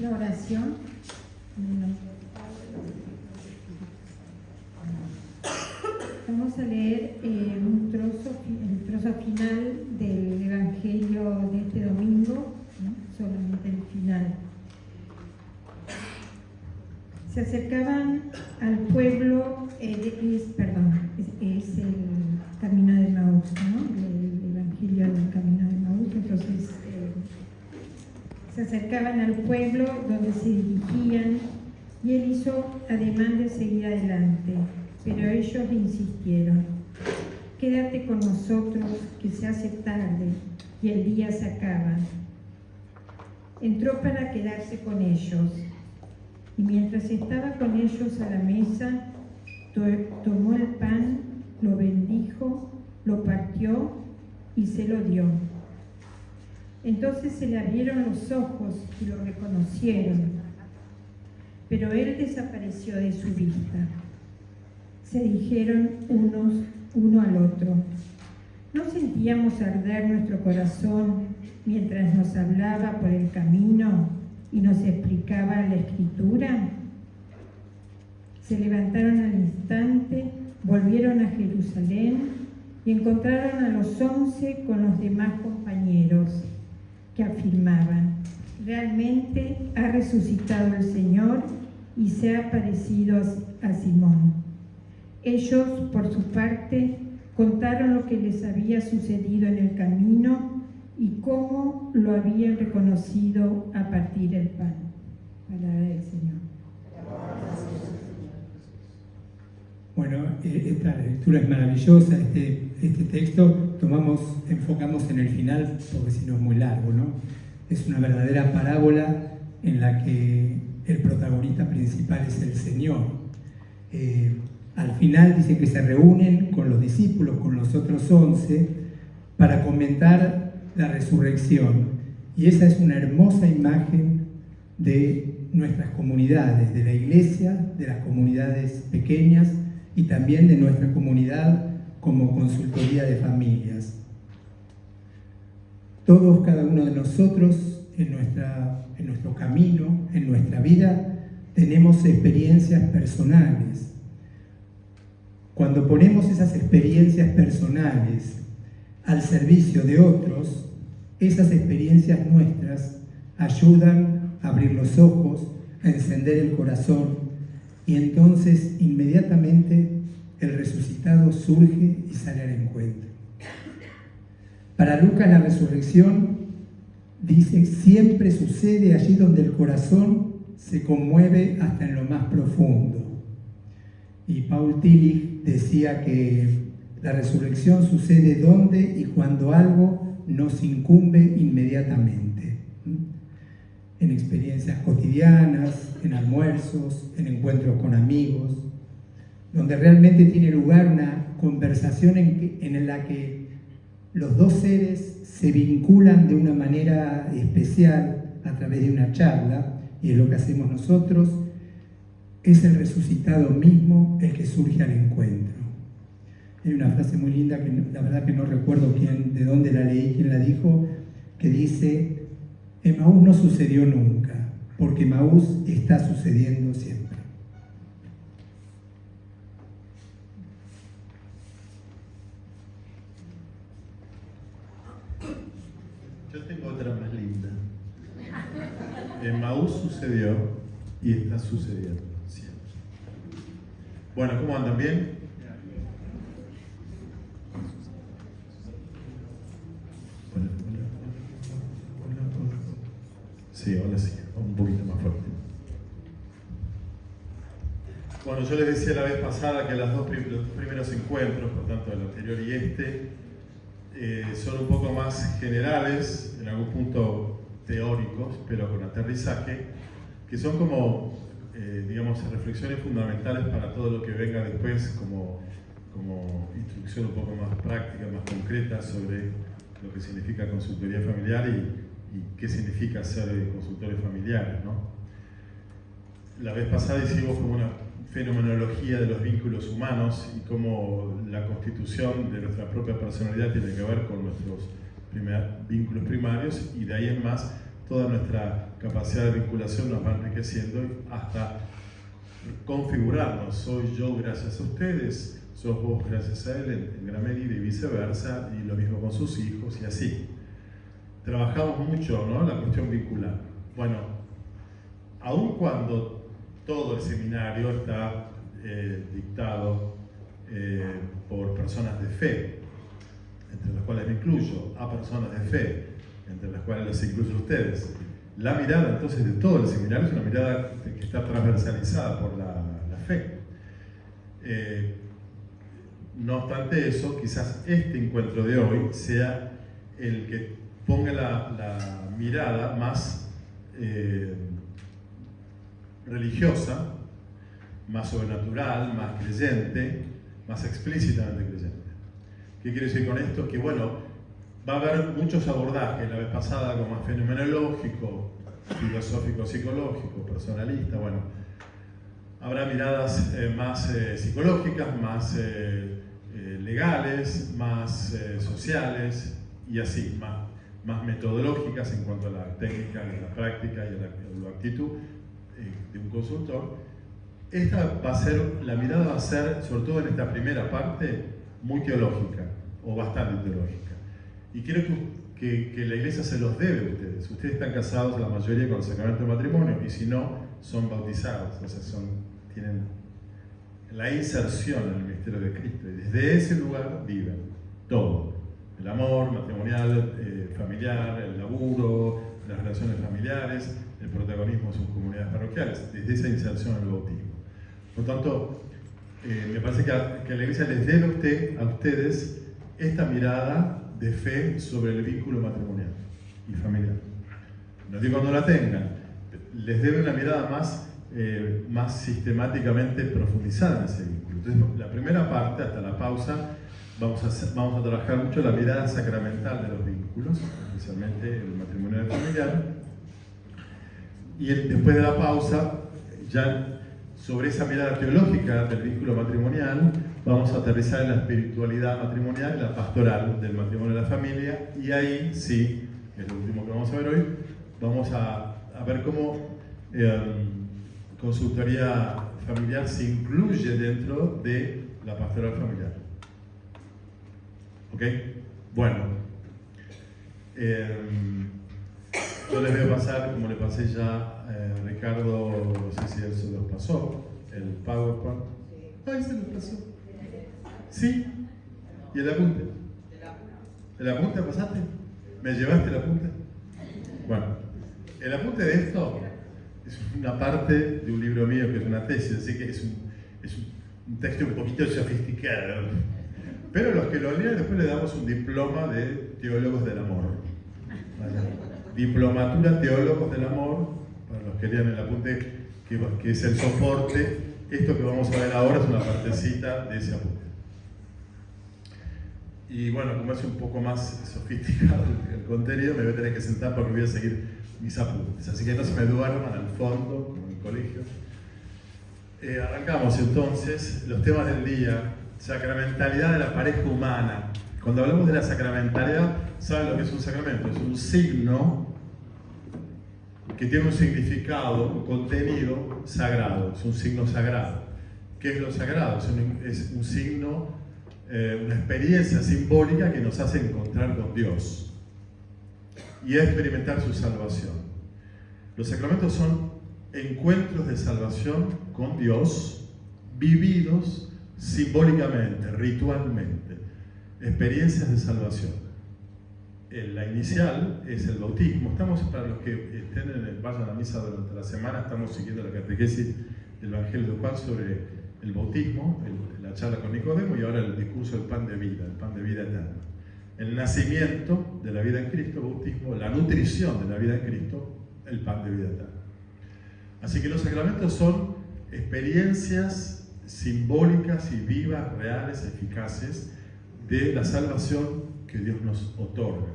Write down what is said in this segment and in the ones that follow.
la oración. Vamos a leer el trozo final del Evangelio de este domingo, ¿no? Solamente el final. Se acercaban al pueblo, es el camino de Maús, ¿no? El Evangelio del camino de Maús. Entonces, se acercaban al pueblo donde se dirigían y él hizo ademán de seguir adelante, pero ellos le insistieron: quédate con nosotros, que se hace tarde y el día se acaba. Entró para quedarse con ellos, y mientras estaba con ellos a la mesa, tomó el pan, lo bendijo, lo partió y se lo dio. Entonces se le abrieron los ojos y lo reconocieron, pero él desapareció de su vista. Se dijeron uno al otro: ¿no sentíamos arder nuestro corazón mientras nos hablaba por el camino y nos explicaba la Escritura? Se levantaron al instante, volvieron a Jerusalén y encontraron a los 11 con los demás compañeros, que afirmaban: realmente ha resucitado el Señor y se ha aparecido a Simón. Ellos, por su parte, contaron lo que les había sucedido en el camino y cómo lo habían reconocido a partir del pan. Palabra del Señor. Bueno, esta lectura es maravillosa. Este texto enfocamos en el final, porque si no es muy largo, ¿no? Es una verdadera parábola en la que el protagonista principal es el Señor. Al final dice que se reúnen con los discípulos, con los otros 11, para comentar la resurrección. Y esa es una hermosa imagen de nuestras comunidades, de la iglesia, de las comunidades pequeñas y también de nuestra comunidad como consultoría de familias. Todos, cada uno de nosotros, en nuestro camino, en nuestra vida, tenemos experiencias personales. Cuando ponemos esas experiencias personales al servicio de otros, esas experiencias nuestras ayudan a abrir los ojos, a encender el corazón, y entonces inmediatamente el resucitado surge y sale al encuentro. Para Lucas, la resurrección, dice, siempre sucede allí donde el corazón se conmueve hasta en lo más profundo. Y Paul Tillich decía que la resurrección sucede donde y cuando algo nos incumbe inmediatamente. En experiencias cotidianas, en almuerzos, en encuentros con amigos, donde realmente tiene lugar una conversación en la que los dos seres se vinculan de una manera especial a través de una charla, y es lo que hacemos nosotros. Es el resucitado mismo el que surge al encuentro. Hay una frase muy linda que la verdad que no recuerdo de dónde la leí, quién la dijo, que dice: Emaús no sucedió nunca, porque Emaús está sucediendo siempre. Yo tengo otra más linda. Emaús sucedió y está sucediendo siempre. Bueno, ¿cómo andan? ¿Bien? Sí, ahora sí, un poquito más fuerte. Bueno, yo les decía la vez pasada que los dos primeros encuentros, por tanto el anterior y son un poco más generales, en algún punto teóricos, pero con aterrizaje, que son como, digamos, reflexiones fundamentales para todo lo que venga después, como instrucción un poco más práctica, más concreta sobre lo que significa consultoría familiar y qué significa ser consultores familiares, ¿no? La vez pasada hicimos como una fenomenología de los vínculos humanos y cómo la constitución de nuestra propia personalidad tiene que ver con nuestros vínculos primarios, y de ahí en más toda nuestra capacidad de vinculación nos va enriqueciendo hasta configurarnos. Soy yo gracias a ustedes, sos vos gracias a él en gran medida y viceversa, y lo mismo con sus hijos y así. Trabajamos mucho, ¿no?, la cuestión vincular. Bueno, aun cuando todo el seminario está dictado por personas de fe, entre las cuales me incluyo, a personas de fe, entre las cuales los incluyo a ustedes, la mirada entonces de todo el seminario es una mirada que está transversalizada por la fe. No obstante eso, quizás este encuentro de hoy sea el que ponga la mirada más religiosa, más sobrenatural, más creyente, más explícitamente creyente. ¿Qué quiero decir con esto? Que bueno, va a haber muchos abordajes, la vez pasada como más fenomenológico, filosófico, psicológico, personalista, bueno, habrá miradas más psicológicas, más legales, más sociales y así, más metodológicas en cuanto a la técnica, a la práctica y a la actitud de un consultor. La mirada va a ser, sobre todo en esta primera parte, muy teológica, o bastante teológica. Y creo que la Iglesia se los debe a ustedes. Ustedes están casados, la mayoría, con el sacramento de matrimonio, y si no, son bautizados, o sea, tienen la inserción en el misterio de Cristo, y desde ese lugar viven todo. El amor matrimonial, familiar, el laburo, las relaciones familiares, el protagonismo de sus comunidades parroquiales, desde esa inserción en el bautismo. Por tanto, me parece que la Iglesia les debe a ustedes esta mirada de fe sobre el vínculo matrimonial y familiar. No digo cuando la tengan, les debe una mirada más sistemáticamente profundizada en ese vínculo. Entonces, la primera parte, hasta la pausa, vamos a trabajar mucho la mirada sacramental de los vínculos, especialmente el matrimonio familiar. Y después de la pausa, ya sobre esa mirada teológica del vínculo matrimonial, vamos a aterrizar en la espiritualidad matrimonial, la pastoral del matrimonio y la familia, y ahí sí, que es lo último que vamos a ver hoy, vamos a ver cómo consultoría familiar se incluye dentro de la pastoral familiar. ¿Ok? Bueno, yo les voy a pasar, como le pasé ya a Ricardo, no sé si él se los pasó, el PowerPoint. ¡Ay, se los pasó! ¿Sí? ¿Y el apunte? ¿El apunte pasaste? ¿Me llevaste el apunte? Bueno, el apunte de esto es una parte de un libro mío que es una tesis, así que es un texto un poquito sofisticado. Pero los que lo lean después le damos un diploma de teólogos del amor. ¿Vale? Diplomatura Teólogos del Amor, para los que lean el apunte, que es el soporte. Esto que vamos a ver ahora es una partecita de ese apunte. Y bueno, como es un poco más sofisticado el contenido, me voy a tener que sentar porque voy a seguir mis apuntes. Así que no se me duerman al fondo, como en el colegio. Arrancamos entonces los temas del día. Sacramentalidad de la pareja humana. Cuando hablamos de la sacramentalidad, ¿saben lo que es un sacramento? Es un signo que tiene un significado, un contenido sagrado. Es un signo sagrado. ¿Qué es lo sagrado? Es un signo, una experiencia simbólica que nos hace encontrar con Dios y experimentar su salvación. Los sacramentos son encuentros de salvación con Dios vividos simbólicamente, ritualmente, experiencias de salvación. La inicial es el bautismo. Estamos, para los que vayan a la misa durante la semana, estamos siguiendo la catequesis del Evangelio de Juan sobre el bautismo, la charla con Nicodemo, y ahora el discurso del pan de vida, el pan de vida eterna. El nacimiento de la vida en Cristo, el bautismo, la nutrición de la vida en Cristo, el pan de vida eterna. Así que los sacramentos son experiencias simbólicas y vivas, reales, eficaces de la salvación que Dios nos otorga,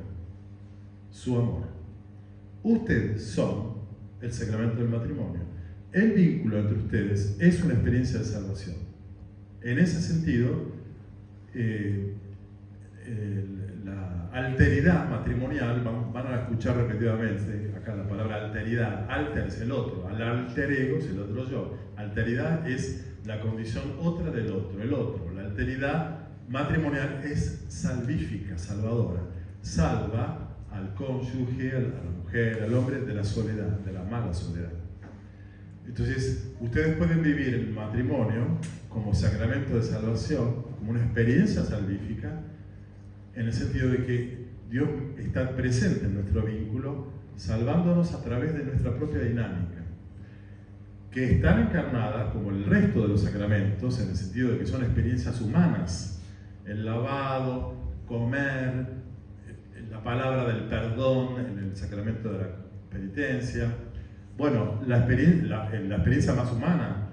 su amor. Ustedes son el sacramento del matrimonio. El vínculo entre ustedes es una experiencia de salvación. En ese sentido, la la alteridad matrimonial, van a escuchar repetidamente acá la palabra alteridad. Alter es el otro, al alter ego es el otro yo. Alteridad es la condición otra del otro, el otro. La alteridad matrimonial es salvífica, salvadora. Salva al cónyuge, a la mujer, al hombre de la soledad, de la mala soledad. Entonces, ustedes pueden vivir el matrimonio como sacramento de salvación, como una experiencia salvífica, en el sentido de que Dios está presente en nuestro vínculo, salvándonos a través de nuestra propia dinámica, que es tan encarnada como el resto de los sacramentos, en el sentido de que son experiencias humanas. El lavado, comer, la palabra del perdón en el sacramento de la penitencia. Bueno, la experiencia más humana,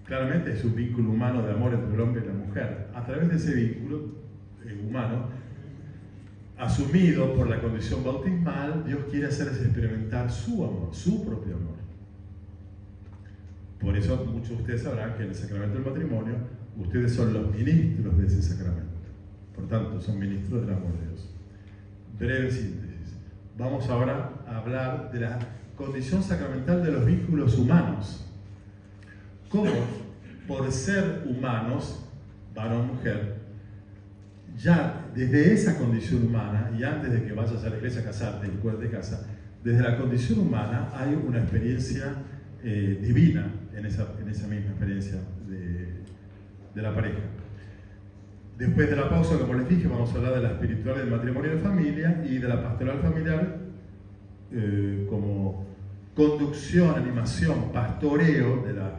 claramente es un vínculo humano de amor entre el hombre y la mujer. A través de ese vínculo humano, asumido por la condición bautismal, Dios quiere hacerles experimentar su amor, su propio amor. Por eso muchos de ustedes sabrán que en el sacramento del matrimonio, ustedes son los ministros de ese sacramento. Por tanto, son ministros del amor de Dios. Breve síntesis. Vamos ahora a hablar de la condición sacramental de los vínculos humanos. Cómo, por ser humanos, varón-mujer, ya desde esa condición humana, y antes de que vayas a la iglesia a casarte y fuera de casa, desde la condición humana hay una experiencia divina en esa misma experiencia de la pareja. Después de la pausa, como les dije, vamos a hablar de la espiritual del matrimonio y la familia y de la pastoral familiar como conducción, animación, pastoreo de las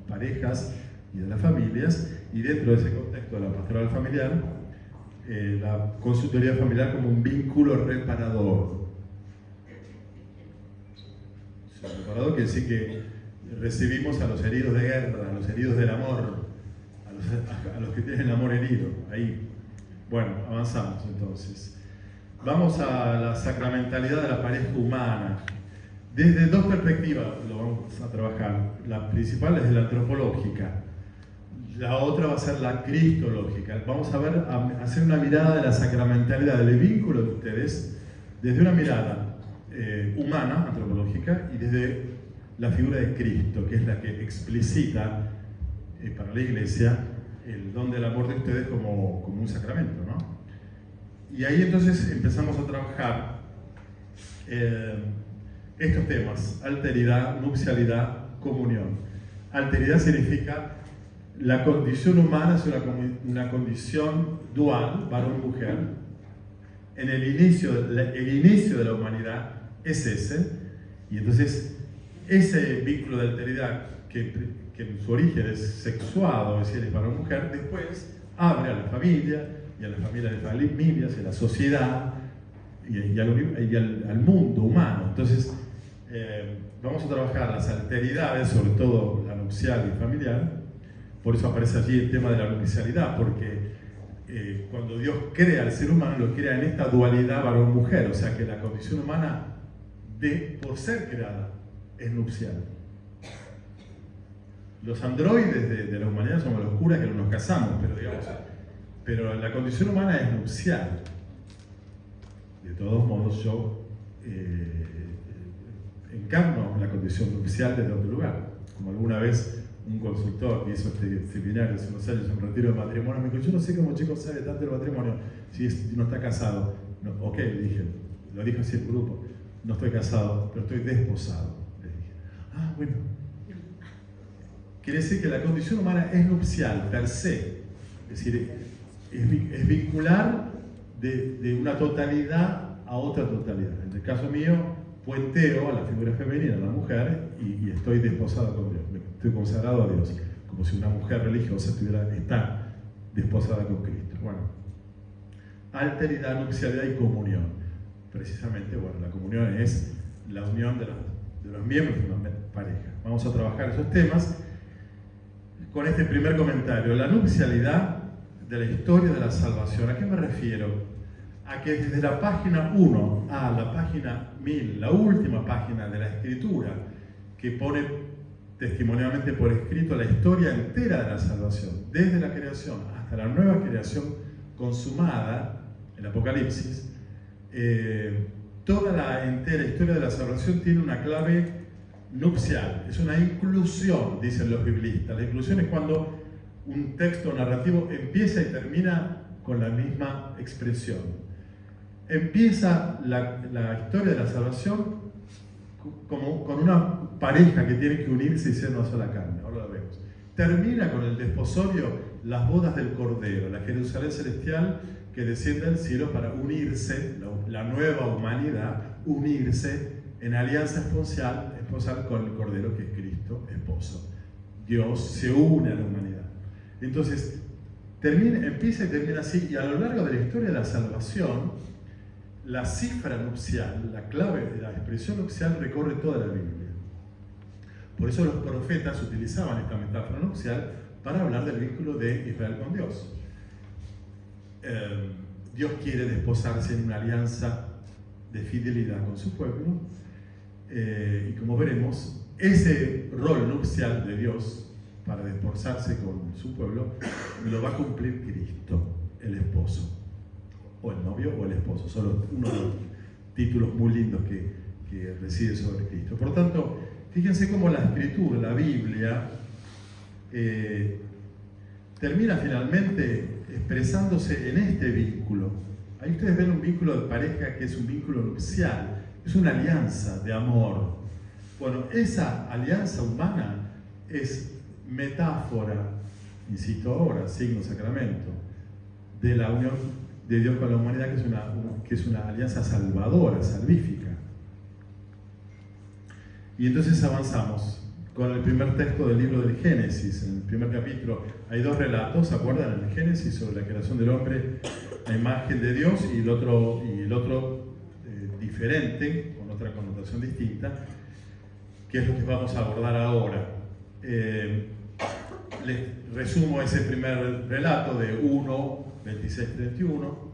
parejas y de las familias, y dentro de ese contexto de la pastoral familiar, la consultoría familiar como un vínculo reparador. Reparador quiere decir que recibimos a los heridos de guerra, a los heridos del amor, a los que tienen el amor herido. Ahí. Bueno, avanzamos entonces. Vamos a la sacramentalidad de la pareja humana. Desde dos perspectivas lo vamos a trabajar. La principal es la antropológica. La otra va a ser la cristológica. Vamos a hacer una mirada de la sacramentalidad del vínculo de ustedes desde una mirada humana, antropológica, y desde la figura de Cristo, que es la que explicita para la Iglesia el don del amor de ustedes como un sacramento, ¿no? Y ahí entonces empezamos a trabajar estos temas: alteridad, nupcialidad, comunión. Alteridad significa la condición humana es una condición dual, varón-mujer. En el inicio de la humanidad es ese, y entonces ese vínculo de alteridad que en su origen es sexuado, es decir, es varón-mujer, después abre a la familia, y a la familia de familias, y a la sociedad, y al mundo humano. Entonces, vamos a trabajar las alteridades, sobre todo la nupcial y familiar. Por eso aparece allí el tema de la nupcialidad, porque cuando Dios crea al ser humano, lo crea en esta dualidad varón-mujer, o sea que la condición humana, por ser creada, es nupcial. Los androides de la humanidad somos los curas que no nos casamos, pero la condición humana es nupcial. De todos modos, yo encarno la condición nupcial desde otro lugar. Como alguna vez un consultor que hizo este seminario hace unos años, un retiro de matrimonio, me dijo: yo no sé cómo chico sabe tanto del matrimonio si no está casado. No, ok, le dije, lo dijo así el grupo: no estoy casado, pero estoy desposado. Le dije: ah, bueno. Quiere decir que la condición humana es nupcial, per se. Es decir, es vincular de una totalidad a otra totalidad. En el caso mío, puenteo a la figura femenina, a la mujer, y estoy desposado con Dios. Estoy consagrado a Dios, como si una mujer religiosa está desposada con Cristo. Bueno, alteridad, nupcialidad y comunión. Precisamente, bueno, la comunión es la unión de los miembros de una pareja. Vamos a trabajar esos temas con este primer comentario: la nupcialidad de la historia de la salvación. ¿A qué me refiero? A que desde la página 1 a la página 1000, la última página de la Escritura, que pone testimonialmente por escrito la historia entera de la salvación, desde la creación hasta la nueva creación consumada el Apocalipsis, toda la entera historia de la salvación tiene una clave nupcial, es una inclusión, dicen los biblistas. La inclusión es cuando un texto narrativo empieza y termina con la misma expresión. Empieza la historia de la salvación como con una pareja que tiene que unirse y ser una sola carne, ahora lo vemos. Termina con el desposorio, las bodas del Cordero, la Jerusalén celestial que desciende al cielo para unirse, la nueva humanidad, unirse en alianza esponsal con el Cordero que es Cristo, esposo. Dios se une a la humanidad. Entonces, empieza y termina así, y a lo largo de la historia de la salvación, la cifra nupcial, la clave de la expresión nupcial recorre toda la Biblia. Por eso los profetas utilizaban esta metáfora nupcial para hablar del vínculo de Israel con Dios. Dios quiere desposarse en una alianza de fidelidad con su pueblo, y como veremos, ese rol nupcial de Dios para desposarse con su pueblo lo va a cumplir Cristo, el esposo, o el novio o el esposo, solo uno de los títulos muy lindos que reside sobre Cristo. Por tanto, fíjense cómo la Escritura, la Biblia, termina finalmente expresándose en este vínculo. Ahí ustedes ven un vínculo de pareja que es un vínculo nupcial, es una alianza de amor. Bueno, esa alianza humana es metáfora, insisto ahora, signo, sacramento, de la unión de Dios con la humanidad, que es una alianza salvadora, salvífica. Y entonces avanzamos con el primer texto del libro del Génesis. En el primer capítulo hay dos relatos, ¿se acuerdan? En el Génesis sobre la creación del hombre a imagen de Dios, y el otro diferente, con otra connotación distinta, que es lo que vamos a abordar ahora. Les resumo ese primer relato de 1, 26, 31.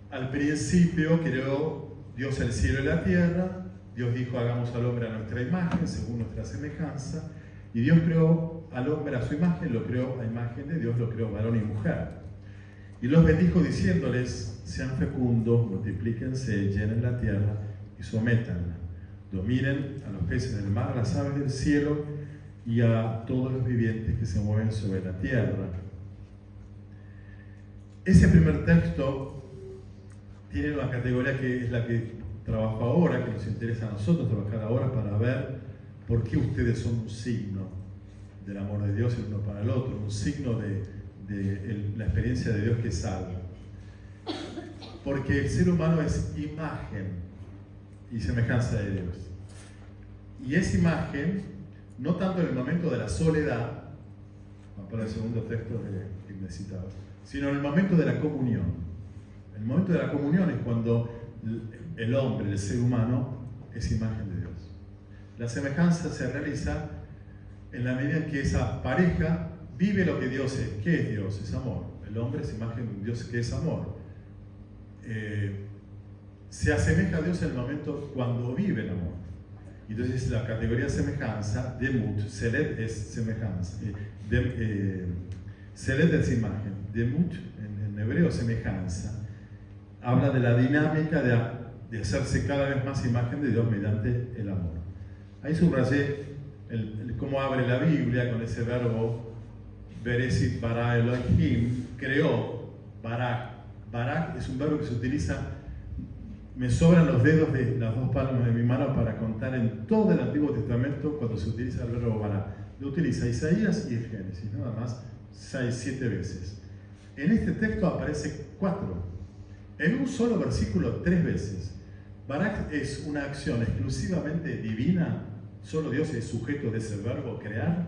Al principio creó Dios el cielo y la tierra. Dios dijo: hagamos al hombre a nuestra imagen, según nuestra semejanza. Y Dios creó al hombre a su imagen, lo creó a imagen de Dios, lo creó varón y mujer. Y los bendijo diciéndoles: sean fecundos, multiplíquense, llenen la tierra y sométanla. Dominen a los peces del mar, a las aves del cielo y a todos los vivientes que se mueven sobre la tierra. Ese primer texto tiene una categoría que es la que trabajo ahora, que nos interesa a nosotros trabajar ahora, para ver por qué ustedes son un signo del amor de Dios el uno para el otro, un signo de la experiencia de Dios que salva. Porque el ser humano es imagen y semejanza de Dios. Y es imagen, no tanto en el momento de la soledad, para el segundo texto que necesitaba, sino en el momento de la comunión. El momento de la comunión es cuando el hombre, el ser humano, es imagen de Dios. La semejanza se realiza en la medida en que esa pareja vive lo que Dios es. ¿Qué es Dios? Es amor. El hombre es imagen de un Dios que es amor. Se asemeja a Dios en el momento cuando vive el amor. Entonces la categoría semejanza, demut, seled es semejanza, seled es imagen, demut en hebreo semejanza, habla de la dinámica de hacerse cada vez más imagen de Dios mediante el amor. Ahí subrayé cómo abre la Biblia con ese verbo Bereshit bara Elohim, creó, barak. Barak es un verbo que se utiliza, me sobran los dedos de las dos palmas de mi mano para contar en todo el Antiguo Testamento cuando se utiliza el verbo barak. Lo utiliza Isaías y el Génesis, nada más 6, 7 veces. En este texto aparece 4. En un solo versículo 3 veces. Barak es una acción exclusivamente divina, solo Dios es sujeto de ese verbo crear,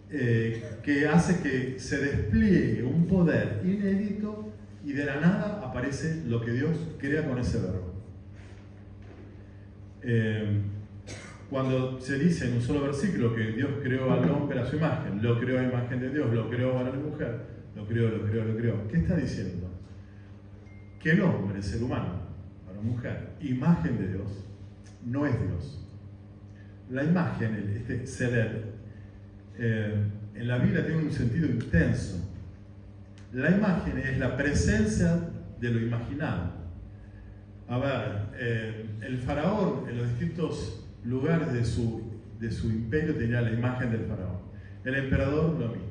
que hace que se despliegue un poder inédito y de la nada aparece lo que Dios crea con ese verbo. Cuando se dice en un solo versículo que Dios creó al hombre a su imagen, lo creó a imagen de Dios, lo creó varón y mujer, lo creó, ¿qué está diciendo? Que el hombre, el ser humano, varón y mujer, imagen de Dios, no es Dios. La imagen, seled, en la Biblia tiene un sentido intenso. La imagen es la presencia de lo imaginado. A ver, el faraón en los distintos lugares de su imperio tenía la imagen del faraón. El emperador lo mismo.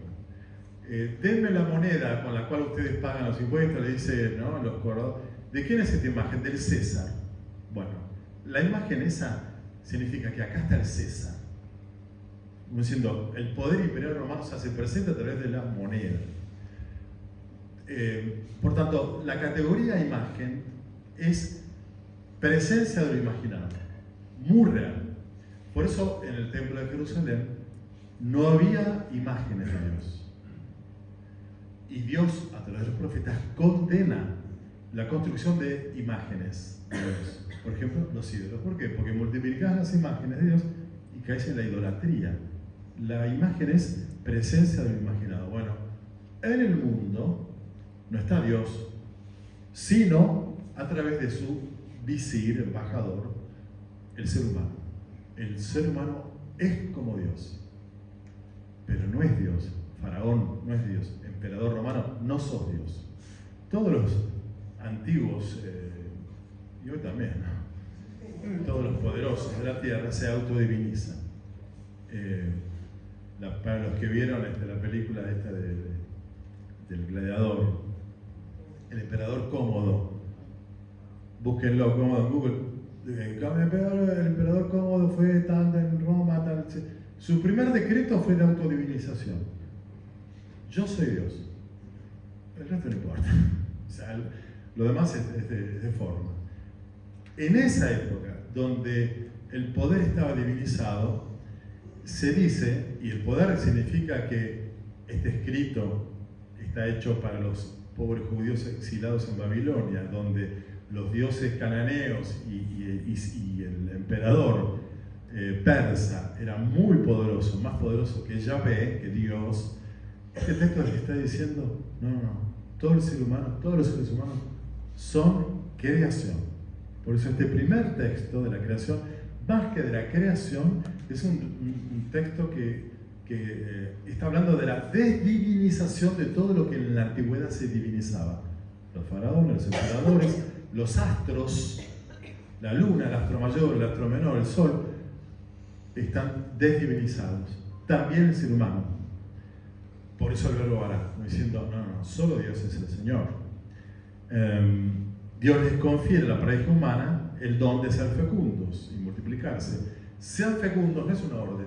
Denme la moneda con la cual ustedes pagan los impuestos, le dice, ¿no?, los cobradores. ¿De quién es esta imagen? Del César. Bueno, la imagen esa significa que acá está el César. Como diciendo, el poder imperial romano se hace presente a través de la moneda. Por tanto, la categoría imagen es presencia de lo imaginado, muy real. Por eso en el templo de Jerusalén no había imágenes de Dios. Y Dios, a través de los profetas, condena la construcción de imágenes de Dios. Por ejemplo, los ídolos. ¿Por qué? Porque multiplicás las imágenes de Dios y caes en la idolatría. La imagen es presencia de lo imaginado. Bueno, en el mundo no está Dios, sino a través de su visir, embajador, el ser humano. El ser humano es como Dios, pero no es Dios. Faraón no es Dios. Emperador romano, no sos Dios. Todos los antiguos, y hoy también, ¿no?, todos los poderosos de la tierra se autodivinizan. Para los que vieron la película esta del gladiador, el emperador Cómodo, búsquenlo, Cómodo en Google. El emperador Cómodo fue tal en Roma, tal. Su primer decreto fue de autodivinización. Yo soy Dios. El resto no importa. O sea, lo demás es de forma. En esa época, donde el poder estaba divinizado, se dice, y el poder significa que este escrito está hecho para los pobres judíos exilados en Babilonia, donde los dioses cananeos y el emperador persa era muy poderoso, más poderoso que Yahvé, que Dios. Este texto que está diciendo, no, todo el ser humano, todos los seres humanos son creación. Por eso este primer texto de la creación, más que de la creación, es un texto que está hablando de la desdivinización de todo lo que en la antigüedad se divinizaba. Los faraones, los emperadores, los astros, la luna, el astro mayor, el astro menor, el sol, están desdivinizados. También el ser humano. Por eso el verbo hará, diciendo, no, solo Dios es el Señor. Dios les confiere a la pareja humana el don de ser fecundos y multiplicarse. Sean fecundos no es una orden,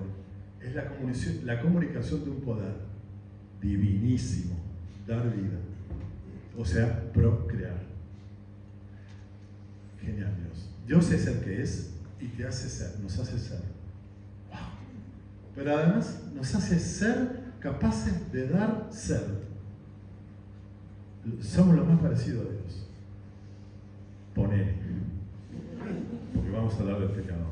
es la comunicación de un poder divinísimo, dar vida, o sea, procrear. Genial Dios. Dios es el que es y te hace ser, nos hace ser. Wow. Pero además nos hace ser capaces de dar ser. Somos lo más parecido a Dios. Ponele. Porque vamos a hablar del pecado.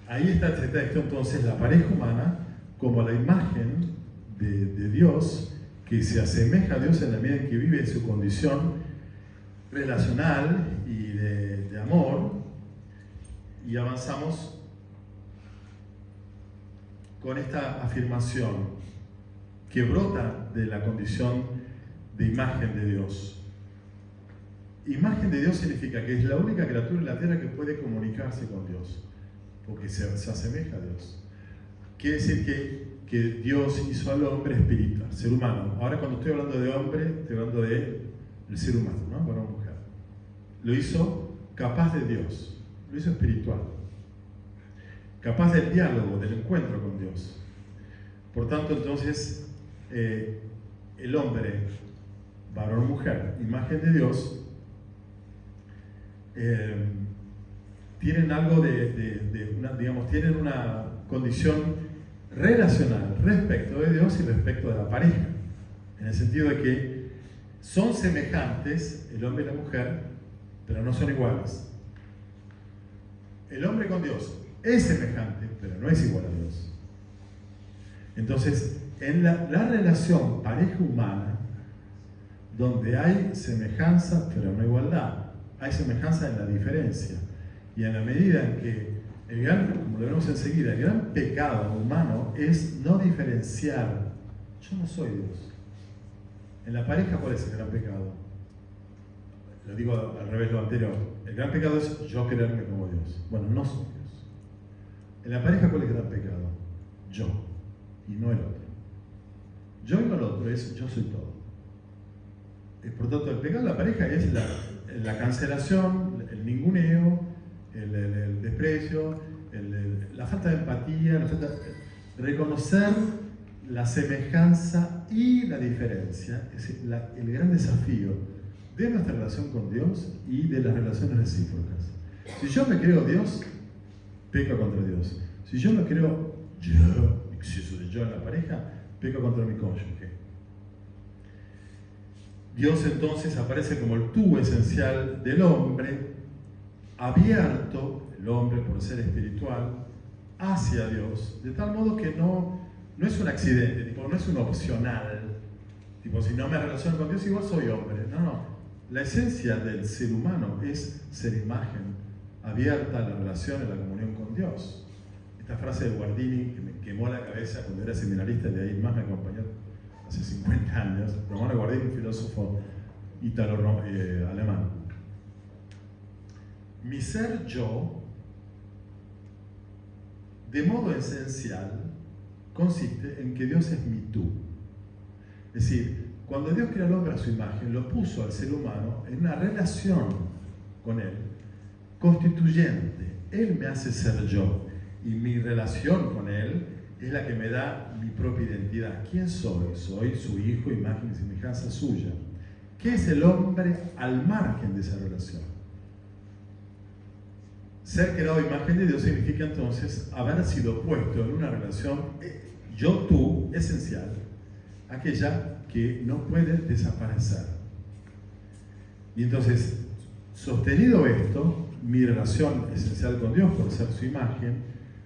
Ahí está este texto, entonces, la pareja humana como la imagen de Dios, que se asemeja a Dios en la medida en que vive en su condición relacional y de amor. Y avanzamos con esta afirmación que brota de la condición de imagen de Dios. Imagen de Dios significa que es la única criatura en la tierra que puede comunicarse con Dios, porque se asemeja a Dios. Quiere decir que Dios hizo al hombre espiritual, ser humano. Ahora cuando estoy hablando de hombre, estoy hablando del ser humano, ¿no? Varón o mujer. Lo hizo capaz de Dios, lo hizo espiritual, capaz del diálogo, del encuentro con Dios. Por tanto, entonces, el hombre, varón o mujer, imagen de Dios, tienen algo tienen una condición relacional respecto de Dios y respecto de la pareja, en el sentido de que son semejantes el hombre y la mujer, pero no son iguales. El hombre con Dios es semejante, pero no es igual a Dios. Entonces, en la relación pareja humana, donde hay semejanza, pero no igualdad, hay semejanza en la diferencia. Y en la medida en que como lo veremos enseguida, el gran pecado humano es no diferenciar. Yo no soy Dios. En la pareja, ¿cuál es el gran pecado? Lo digo al revés, lo anterior. El gran pecado es yo creerme como Dios. Bueno, no soy Dios. En la pareja, ¿cuál es el gran pecado? Yo, y no el otro. Yo y no el otro es yo soy todo. Por tanto, el pecado de la pareja es la cancelación, el ninguneo, el desprecio, la falta de empatía, reconocer la semejanza y la diferencia. Es el gran desafío de nuestra relación con Dios y de las relaciones recíprocas. Si yo me creo Dios, peco contra Dios. Si yo me creo exceso de yo en la pareja, peco contra mi cónyuge. Dios entonces aparece como el tú esencial del hombre, abierto, el hombre por ser espiritual, hacia Dios, de tal modo que no es un accidente, tipo, no es un opcional, tipo, si no me relaciono con Dios igual soy hombre. No. La esencia del ser humano es ser imagen abierta a la relación, a la comunión con Dios. Esta frase de Guardini que me quemó la cabeza cuando era seminarista, de ahí más me acompañó hace 50 años. Romano Guardini, un filósofo ítalo-alemán. Mi ser yo, de modo esencial, consiste en que Dios es mi tú. Es decir, cuando Dios creó al hombre a su imagen, lo puso al ser humano en una relación con Él, constituyente. Él me hace ser yo, y mi relación con Él es la que me da mi propia identidad. ¿Quién soy? Soy su hijo, imagen y semejanza suya. ¿Qué es el hombre al margen de esa relación? Ser creado a imagen de Dios significa entonces haber sido puesto en una relación yo-tú esencial, aquella que no puede desaparecer. Y entonces, sostenido esto, mi relación esencial con Dios por ser su imagen,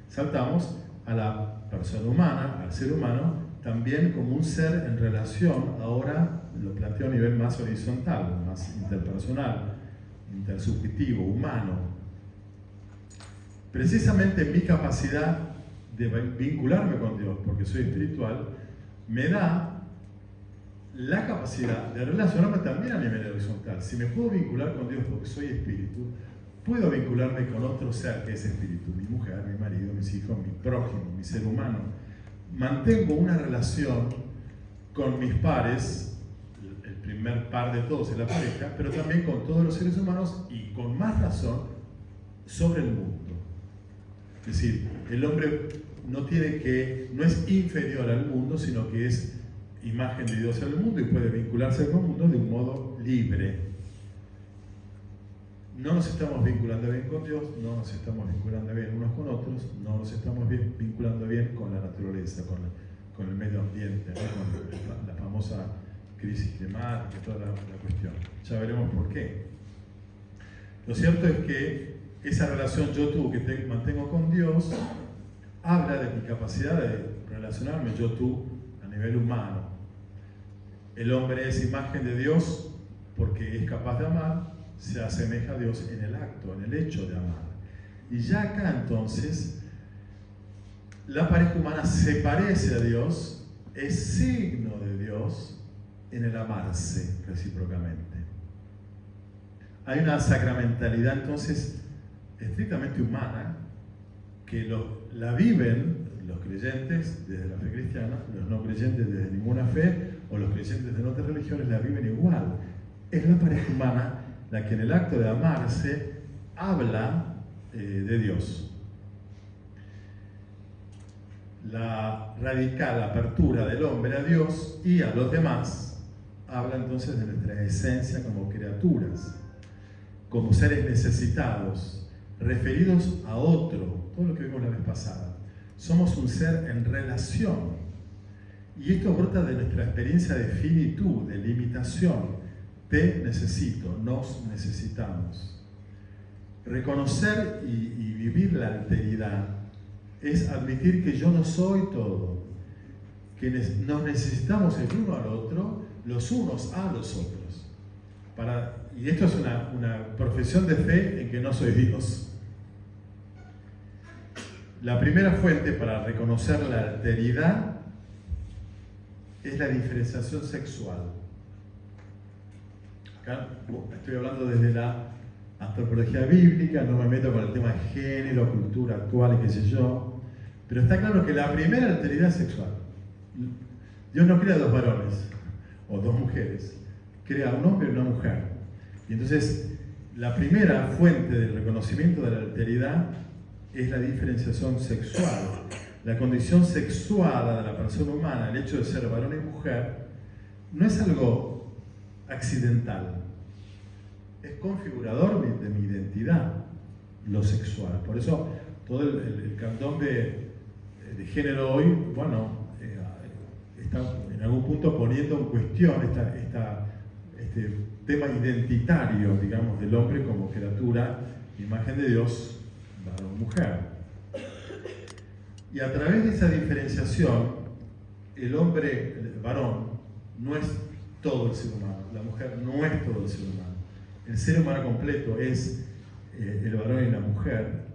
saltamos a la persona humana, al ser humano, también como un ser en relación, ahora lo planteo a nivel más horizontal, más interpersonal, intersubjetivo, humano. Precisamente mi capacidad de vincularme con Dios, porque soy espiritual, me da la capacidad de relacionarme también a nivel horizontal. Si me puedo vincular con Dios porque soy espíritu, puedo vincularme con otro ser que es espíritu, mi mujer, mi marido, mis hijos, mi prójimo, mi ser humano. Mantengo una relación con mis pares, el primer par de todos es la pareja, pero también con todos los seres humanos y con más razón sobre el mundo. Es decir, el hombre no es inferior al mundo, sino que es imagen de Dios al mundo y puede vincularse con el mundo de un modo libre. No nos estamos vinculando bien con Dios, no nos estamos vinculando bien unos con otros, no nos estamos vinculando bien con la naturaleza, con el medio ambiente, ¿no? Con la famosa crisis climática y toda la cuestión. Ya veremos por qué. Lo cierto es que esa relación yo-tú que mantengo con Dios habla de mi capacidad de relacionarme yo-tú a nivel humano. El hombre es imagen de Dios porque es capaz de amar, se asemeja a Dios en el acto, en el hecho de amar. Y ya acá entonces, la pareja humana se parece a Dios, es signo de Dios en el amarse recíprocamente. Hay una sacramentalidad entonces estrictamente humana que la viven los creyentes desde la fe cristiana, los no creyentes desde ninguna fe, o los creyentes de otras religiones la viven igual. Es la pareja humana la que en el acto de amarse habla de Dios. La radical apertura del hombre a Dios y a los demás habla entonces de nuestra esencia como criaturas, como seres necesitados, referidos a otro, todo lo que vimos la vez pasada. Somos un ser en relación. Y esto brota de nuestra experiencia de finitud, de limitación. Te necesito, nos necesitamos. Reconocer y vivir la alteridad es admitir que yo no soy todo, que nos necesitamos el uno al otro, los unos a los otros. Y esto es una profesión de fe en que no soy Dios. La primera fuente para reconocer la alteridad es la diferenciación sexual. acá estoy hablando desde la antropología bíblica, no me meto con el tema de género, cultura actual y qué sé yo, pero está claro que la primera alteridad es sexual. Dios no crea dos varones o dos mujeres, crea un hombre y una mujer. Y entonces, la primera fuente del reconocimiento de la alteridad es la diferenciación sexual. La condición sexuada de la persona humana, el hecho de ser varón y mujer, no es algo accidental, es configurador de mi identidad, lo sexual. Por eso, todo el candombe de género hoy, bueno, está en algún punto poniendo en cuestión este tema identitario, digamos, del hombre como criatura, imagen de Dios, varón-mujer. Y a través de esa diferenciación, el hombre, el varón, no es todo el ser humano, la mujer no es todo el ser humano. El ser humano completo es el varón y la mujer.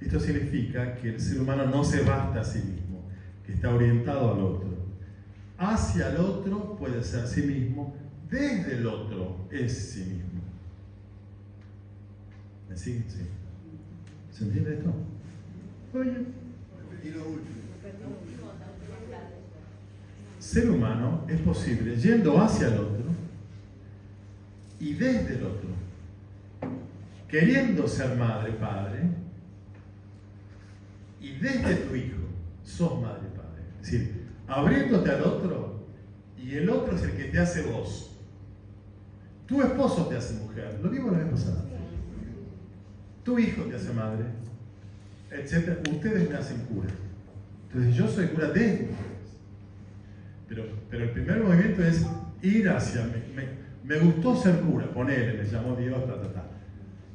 Esto significa que el ser humano no se basta a sí mismo, que está orientado al otro. Hacia el otro puede ser sí mismo, desde el otro es sí mismo. ¿Me siguen? Sí. ¿Se entiende esto? Oye. Y lo último. Ser humano es posible yendo hacia el otro y desde el otro, queriendo ser madre, padre, y desde tu hijo sos madre, padre. Es decir, abriéndote al otro, y el otro es el que te hace vos. Tu esposo te hace mujer, lo vimos la vez pasada. Tu hijo te hace madre, etc. Ustedes me hacen cura. Entonces yo soy cura de ustedes. Pero el primer movimiento es ir hacia mí. Me gustó ser cura, ponele, me llamó Dios,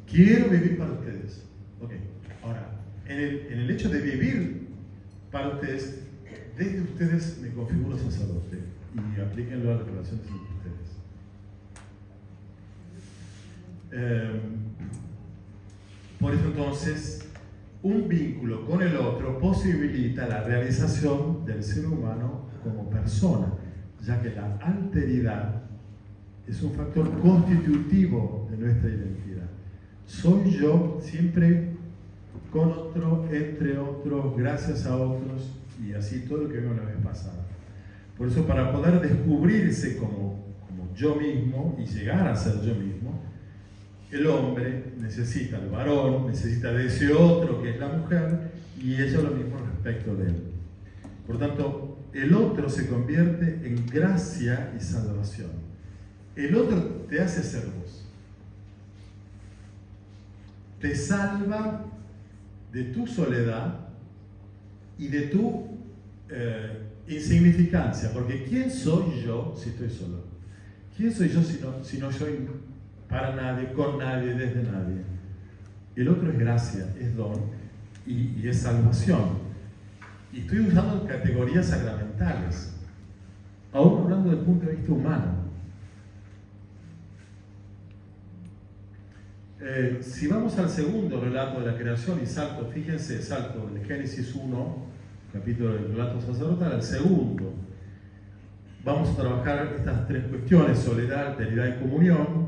Quiero vivir para ustedes. Ok, ahora, en el hecho de vivir para ustedes, desde ustedes me configuro sacerdote y aplíquenlo a las relaciones entre ustedes. Por eso entonces, un vínculo con el otro posibilita la realización del ser humano como persona, ya que la alteridad es un factor constitutivo de nuestra identidad. Soy yo siempre con otro, entre otros, gracias a otros, y así todo lo que vimos la vez pasada. Por eso, para poder descubrirse como yo mismo y llegar a ser yo mismo, el hombre necesita al varón, necesita de ese otro que es la mujer, y ella lo mismo respecto de él. Por tanto, el otro se convierte en gracia y salvación. El otro te hace ser vos. Te salva de tu soledad y de tu insignificancia, porque ¿quién soy yo si estoy solo? ¿Quién soy yo si no soy para nadie, con nadie, desde nadie? El otro es gracia, es don y es salvación. Y estoy usando categorías sacramentales, aún hablando del punto de vista humano. Si vamos al segundo relato de la creación y salto, fíjense, salto de Génesis 1, capítulo del relato sacerdotal, al segundo, vamos a trabajar estas tres cuestiones: soledad, alteridad y comunión.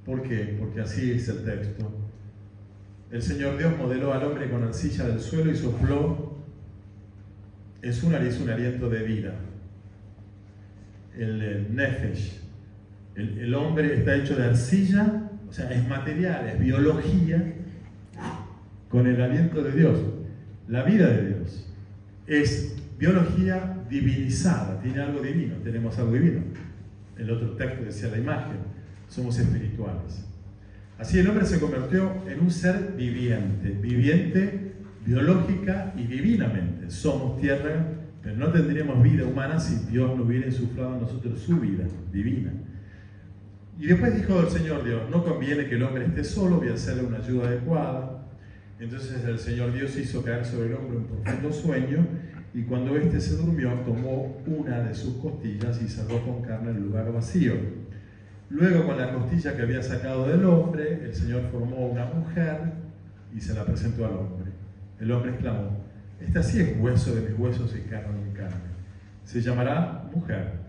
¿Por qué? Porque así es el texto. El Señor Dios modeló al hombre con arcilla del suelo y sopló en su nariz un aliento de vida. El nefesh. El hombre está hecho de arcilla, o sea, es material, es biología, con el aliento de Dios. La vida de Dios es biología divinizada, tiene algo divino, tenemos algo divino. El otro texto decía la imagen, somos espirituales. Así el hombre se convirtió en un ser viviente biológica y divinamente. Somos tierra, pero no tendríamos vida humana si Dios no hubiera insuflado en nosotros su vida divina. Y después dijo el Señor Dios: no conviene que el hombre esté solo, voy a hacerle una ayuda adecuada. Entonces el Señor Dios hizo caer sobre el hombre un profundo sueño, y cuando éste se durmió, tomó una de sus costillas y cerró con carne el lugar vacío. Luego, con la costilla que había sacado del hombre, el Señor formó una mujer y se la presentó al hombre. El hombre exclamó: esta sí es hueso de mis huesos y carne de mi carne. Se llamará mujer,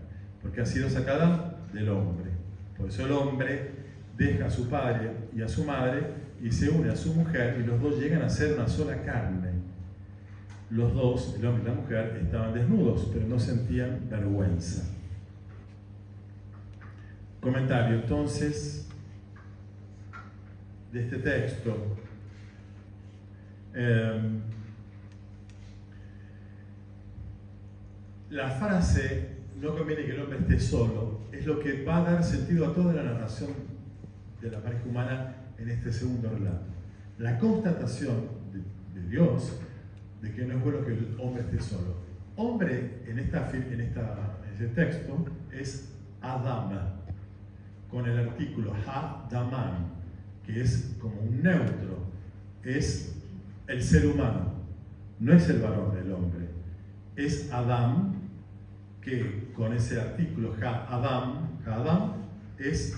porque ha sido sacada del hombre. Por eso el hombre deja a su padre y a su madre y se une a su mujer, y los dos llegan a ser una sola carne. Los dos, el hombre y la mujer, estaban desnudos, pero no sentían vergüenza. Comentario, entonces, de este texto. La frase "no conviene que el hombre esté solo" es lo que va a dar sentido a toda la narración de la pareja humana en este segundo relato. La constatación de Dios de que no es bueno que el hombre esté solo. Hombre en ese texto es Adam, con el artículo ha-daman, que es como un neutro, es el ser humano, no es el varón, el hombre, es Adam, que con ese artículo ha-adam es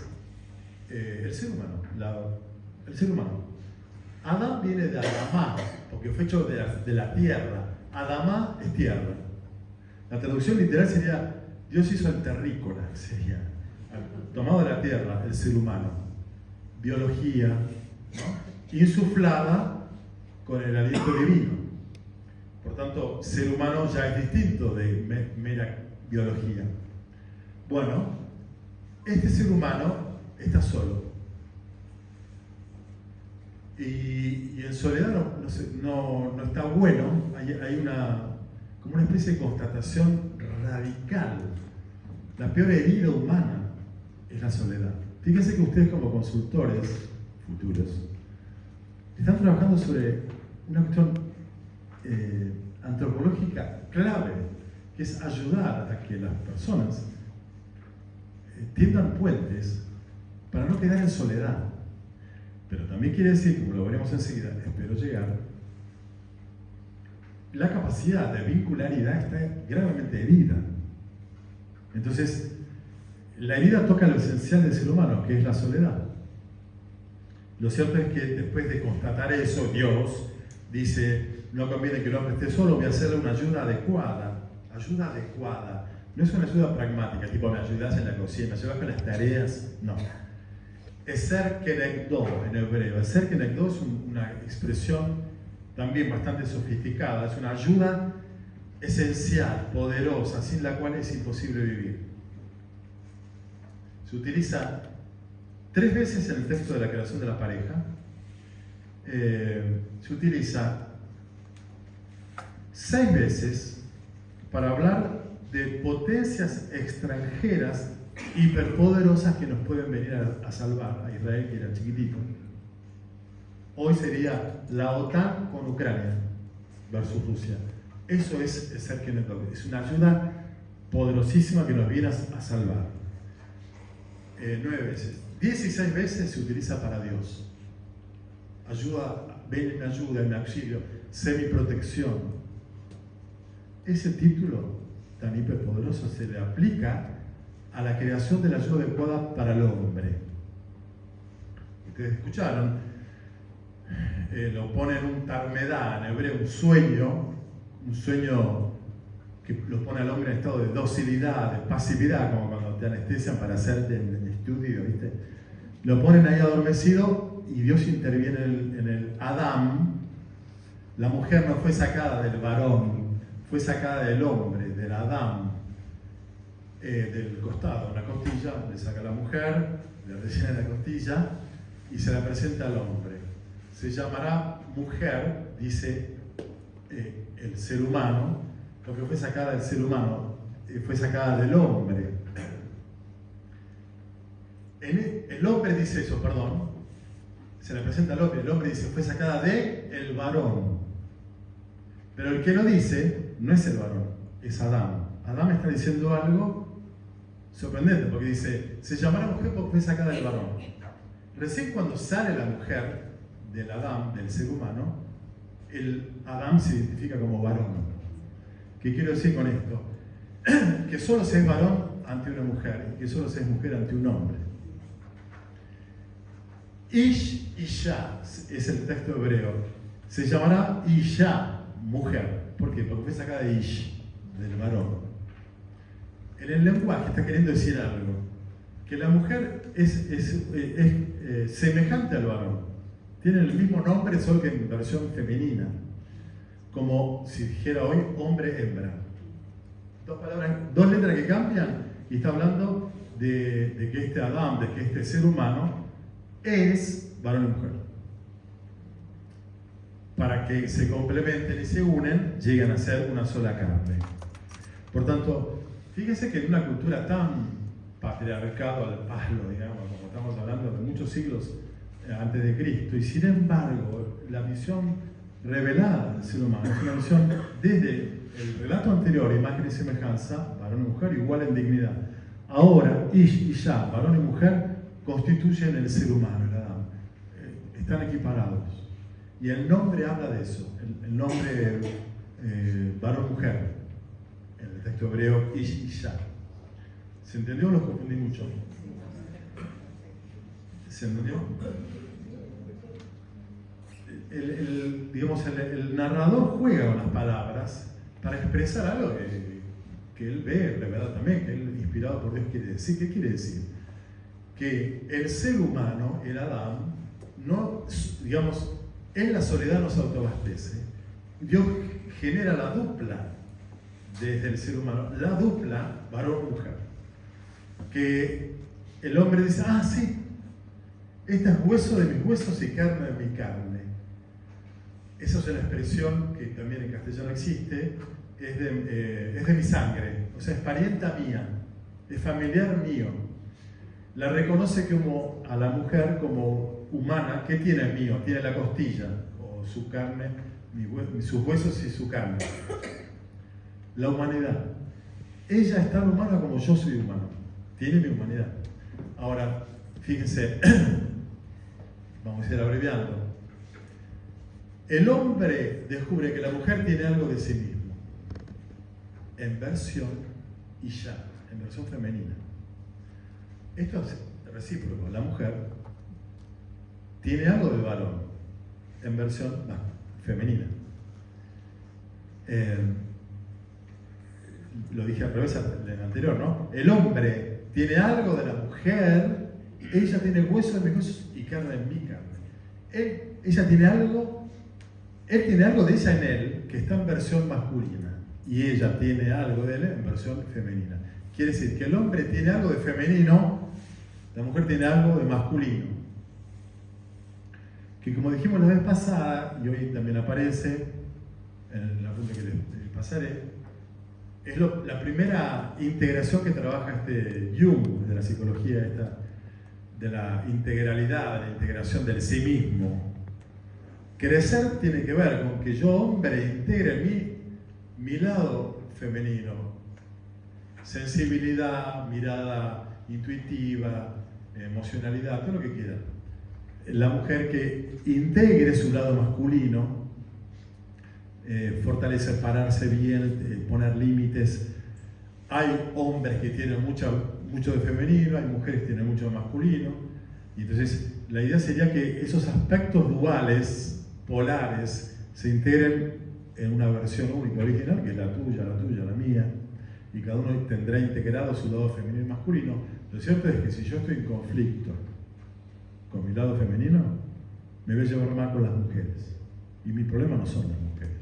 el ser humano, el ser humano. Adam viene de Adamá, porque fue hecho de la tierra. Adamá es tierra. La traducción literal sería Dios hizo el terrícola, sería tomado de la tierra, el ser humano. Biología, ¿no? Insuflada con el aliento divino. Por tanto, ser humano ya es distinto de mera biología. Bueno, este ser humano está solo. Y en soledad no está bueno. Hay como una especie de constatación radical. La peor herida humana es la soledad. Fíjense que ustedes, como consultores futuros, están trabajando sobre una cuestión antropológica clave, que es ayudar a que las personas tiendan puentes para no quedar en soledad. Pero también quiere decir, como lo veremos enseguida, espero llegar, la capacidad de vincularidad está gravemente herida. Entonces, la herida toca lo esencial del ser humano, que es la soledad. Lo cierto es que después de constatar eso, Dios dice: no conviene que el hombre esté solo, voy a hacerle una ayuda adecuada. Ayuda adecuada. No es una ayuda pragmática, tipo me ayudas en la cocina, me ayudas con las tareas. No. Eser kenegdo en hebreo. Eser kenegdo es una expresión también bastante sofisticada. Es una ayuda esencial, poderosa, sin la cual es imposible vivir. Se utiliza 3 veces en el texto de la creación de la pareja. Se utiliza 6 veces para hablar de potencias extranjeras hiperpoderosas que nos pueden venir a salvar a Israel, que era chiquitito. Hoy sería la OTAN con Ucrania versus Rusia. Eso es ser que es una ayuda poderosísima que nos viene a salvar. 9 veces. 16 veces se utiliza para Dios. Ayuda, ven en ayuda, en auxilio, sé mi protección. Ese título tan hiperpoderoso se le aplica a la creación de la ayuda adecuada para el hombre. Ustedes escucharon, lo ponen un tarmedá, en hebreo, un sueño que lo pone al hombre en estado de docilidad, de pasividad, como cuando te anestesian para hacerte el estudio, ¿viste? Lo ponen ahí adormecido y Dios interviene en el Adam. La mujer no fue sacada del varón, fue sacada del hombre, del Adam, del costado, la costilla, le saca a la mujer, le rellena la costilla y se la presenta al hombre. Se llamará mujer, dice el ser humano, porque fue sacada del ser humano, fue sacada del hombre. El hombre dice eso, perdón, se le presenta al hombre, el hombre dice fue sacada del varón. Pero el que lo dice no es el varón, es Adán. Adán está diciendo algo sorprendente, porque dice, se llamará mujer porque fue sacada del varón. Recién cuando sale la mujer del Adán, del ser humano, el Adán se identifica como varón. ¿Qué quiero decir con esto? Que solo se es varón ante una mujer y que solo se es mujer ante un hombre. Ish, Isha, es el texto hebreo. Se llamará Isha, mujer. ¿Por qué? Porque fue sacada de Ish, del varón. En el lenguaje está queriendo decir algo. que la mujer es semejante al varón. Tiene el mismo nombre, solo que en versión femenina. Como si dijera hoy hombre-hembra. Dos palabras, dos letras que cambian, y está hablando de que este Adán, de que este ser humano es varón y mujer. Para que se complementen y se unen, llegan a ser una sola carne. Por tanto, fíjense que en una cultura tan patriarcado al palo, digamos, como estamos hablando de muchos siglos antes de Cristo, y sin embargo, la visión revelada del ser humano es una visión desde el relato anterior, imagen y semejanza, varón y mujer igual en dignidad. Ahora, Ish y Ya, varón y mujer, constituyen el ser humano, el Adán. Están equiparados. Y el nombre habla de eso, el nombre varón-mujer, en el texto hebreo Ish y Ya. ¿Se entendió o los confundí mucho? ¿Se entendió? El narrador juega con las palabras para expresar algo que él ve, ¿verdad? También, que él, inspirado por Dios, quiere decir. ¿Qué quiere decir? Que el ser humano, el Adán, no, digamos, en la soledad no se autoabastece. Dios genera la dupla desde el ser humano, la dupla varón-mujer. Que el hombre dice, ah, sí, este es hueso de mis huesos y carne de mi carne. Esa es una expresión que también en castellano existe, es de mi sangre, o sea, es parienta mía, es familiar mío. La reconoce como a la mujer como humana. ¿Qué tiene mío? Tiene la costilla, o su carne, sus huesos y su carne. La humanidad. Ella es tan humana como yo soy humano. Tiene mi humanidad. Ahora, fíjense, vamos a ir abreviando. El hombre descubre que la mujer tiene algo de sí mismo, en versión Isha, en versión femenina. Esto es recíproco. La mujer tiene algo de varón, en versión femenina. Lo dije al revés en el anterior, ¿no? El hombre tiene algo de la mujer, ella tiene hueso de mis huesos y carne en mi carne. Ella tiene algo, él tiene algo de ella en él que está en versión masculina y ella tiene algo de él en versión femenina. Quiere decir que el hombre tiene algo de femenino, la mujer tiene algo de masculino. Que como dijimos la vez pasada, y hoy también aparece en la punta que les pasaré, es la primera integración que trabaja Jung de la psicología de la integralidad, de la integración del sí mismo. Crecer tiene que ver con que yo, hombre, integre mi lado femenino. Sensibilidad, mirada intuitiva, emocionalidad, todo lo que quiera. La mujer que integre su lado masculino, fortalecer, pararse bien, poner límites. Hay hombres que tienen mucho de femenino, hay mujeres que tienen mucho de masculino. Y entonces la idea sería que esos aspectos duales, polares, se integren en una versión única, original, que es la tuya, la mía. Y cada uno tendrá integrado su lado femenino y masculino. Lo cierto es que si yo estoy en conflicto con mi lado femenino, me voy a llevar mal con las mujeres. Y mi problema no son las mujeres.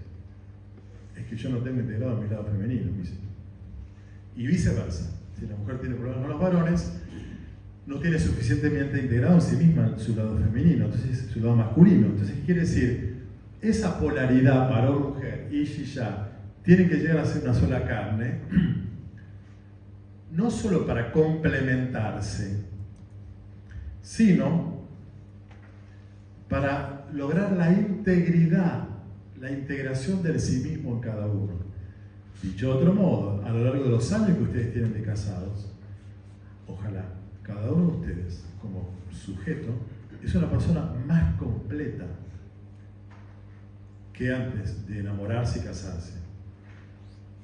Es que yo no tengo integrado mi lado femenino. Y viceversa. Si la mujer tiene problemas con los varones, no tiene suficientemente integrado en sí misma su lado femenino, entonces su lado masculino. Entonces, ¿qué quiere decir? Esa polaridad varón-mujer, Ish y Ya, tiene que llegar a ser una sola carne, no solo para complementarse, sino para lograr la integridad, la integración del sí mismo en cada uno. Dicho de otro modo, a lo largo de los años que ustedes tienen de casados, ojalá cada uno de ustedes, como sujeto, es una persona más completa que antes de enamorarse y casarse.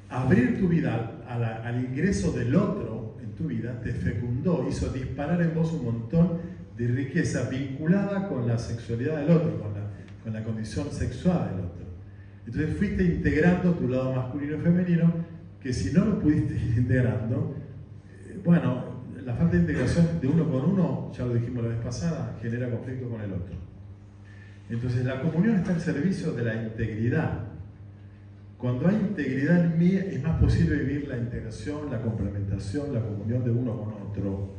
Abrir tu vida al ingreso del otro en tu vida te fecundó, hizo disparar en vos un montón de riqueza vinculada con la sexualidad del otro, con la condición sexual del otro. Entonces fuiste integrando tu lado masculino y femenino, que si no lo pudiste ir integrando, bueno, la falta de integración de uno con uno, ya lo dijimos la vez pasada, genera conflicto con el otro. Entonces la comunión está al servicio de la integridad. Cuando hay integridad en mí, es más posible vivir la integración, la complementación, la comunión de uno con otro.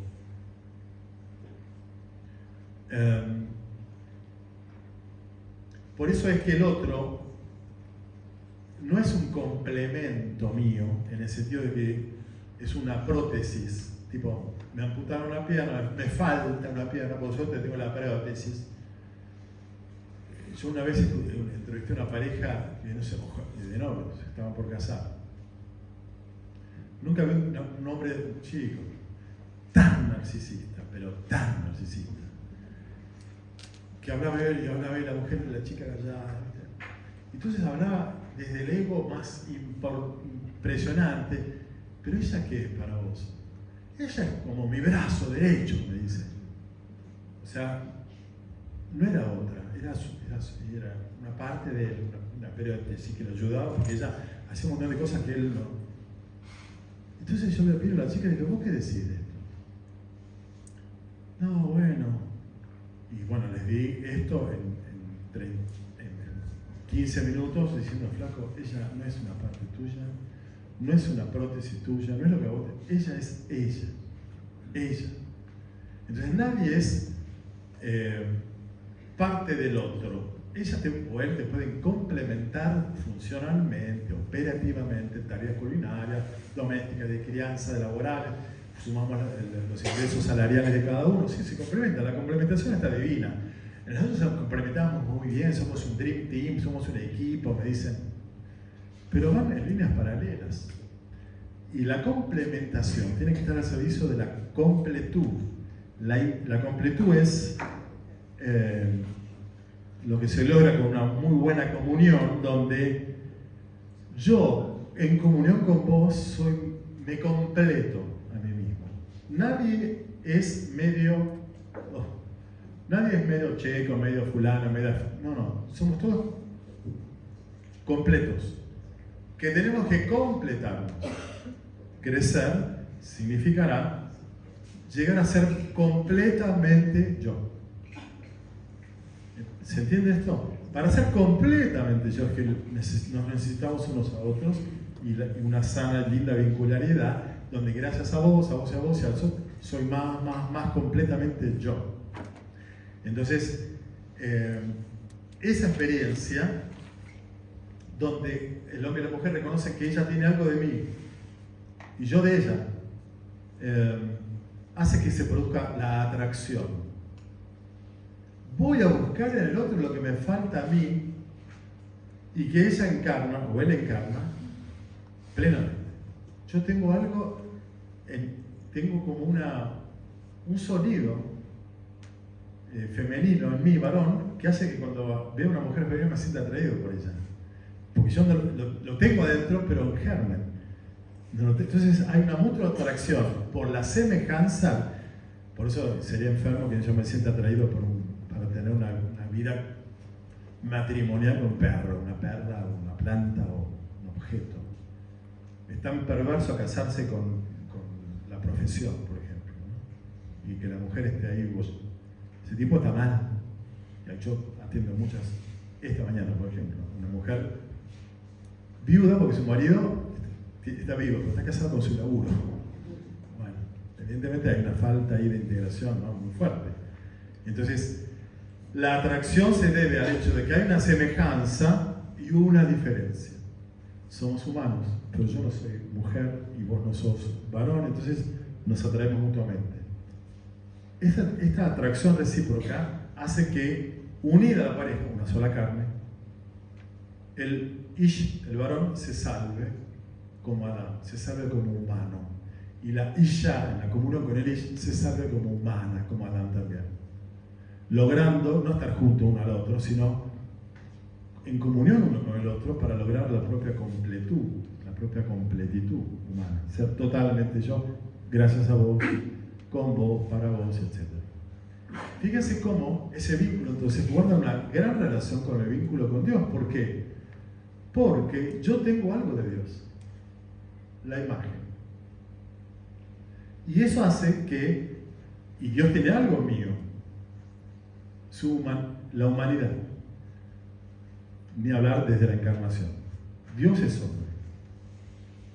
Por eso es que el otro no es un complemento mío, en el sentido de que es una prótesis. Tipo, me amputaron una pierna, me falta una pierna, por suerte tengo la prótesis. Yo una vez entrevisté a una pareja que no se mojó, de novios, estaban por casar. Nunca vi un hombre chico tan narcisista, pero tan narcisista, que hablaba él y hablaba él, la mujer, la chica callada. Entonces hablaba desde el ego más impresionante. Pero ¿ella qué es para vos? Ella es como mi brazo derecho, me dice. O sea, no era otra, era una parte de él, una periodista que lo ayudaba, porque ella hacía un montón de cosas que él no. Entonces yo le pido a la chica y le digo, ¿vos qué decís de esto? No, bueno. Y bueno, les di esto en 15 minutos diciendo, flaco, ella no es una parte tuya, no es una prótesis tuya, no es lo que a vos te... Ella es ella. Ella. Entonces nadie es parte del otro. Ella o él te pueden complementar funcionalmente, operativamente, tareas culinarias, domésticas, de crianza, de laborales. Sumamos los ingresos salariales de cada uno. Sí, se complementa. La complementación está divina. Nosotros nos complementamos muy bien, somos un dream team, somos un equipo, me dicen. Pero van en líneas paralelas. Y la complementación tiene que estar al servicio de la completud. La completud es lo que se logra con una muy buena comunión, donde yo, en comunión con vos, me completo a mí mismo. Nadie es medio checo, medio fulano, medio... No, somos todos completos. Que tenemos que completarnos. Crecer significará llegar a ser completamente yo. ¿Se entiende esto? Para ser completamente yo es que nos necesitamos unos a otros y una sana, linda vincularidad donde gracias a vos y a vos y a vos soy más completamente yo. Entonces, esa experiencia donde el hombre y la mujer reconocen que ella tiene algo de mí y yo de ella, hace que se produzca la atracción. Voy a buscar en el otro lo que me falta a mí y que ella encarna, o él encarna, plenamente. Yo tengo algo, tengo como un sonido femenino en mí, varón, que hace que cuando veo a una mujer femenina me sienta atraído por ella. Porque yo lo tengo adentro, pero en germen. Entonces hay una mutua atracción por la semejanza. Por eso sería enfermo que yo me sienta atraído para tener una vida matrimonial con un perro, una perra, una planta o un objeto. Es tan perverso casarse con la profesión, por ejemplo, ¿no? Y que la mujer esté ahí, ese tipo está mal. Yo atiendo muchas, esta mañana, por ejemplo, una mujer viuda porque su marido está vivo, pero está casado con su laburo. Bueno, evidentemente hay una falta ahí de integración, ¿no? Muy fuerte. Entonces, la atracción se debe al hecho de que hay una semejanza y una diferencia. Somos humanos, pero yo no soy mujer y vos no sos varón, entonces nos atraemos mutuamente. Esta atracción recíproca hace que, unida a la pareja, una sola carne, el varón se salve como Adán, se salve como humano. Y la Isha, en la comunión con el Ish, se salve como humana, como Adán también. Logrando no estar juntos uno al otro, sino en comunión uno con el otro para lograr la propia completitud humana. Ser totalmente yo, gracias a vos, con vos, para vos, etc. Fíjense cómo ese vínculo entonces guarda una gran relación con el vínculo con Dios. ¿Por qué? Porque yo tengo algo de Dios, la imagen. Y eso hace y Dios tiene algo mío, la humanidad. Ni hablar desde la encarnación. Dios es hombre.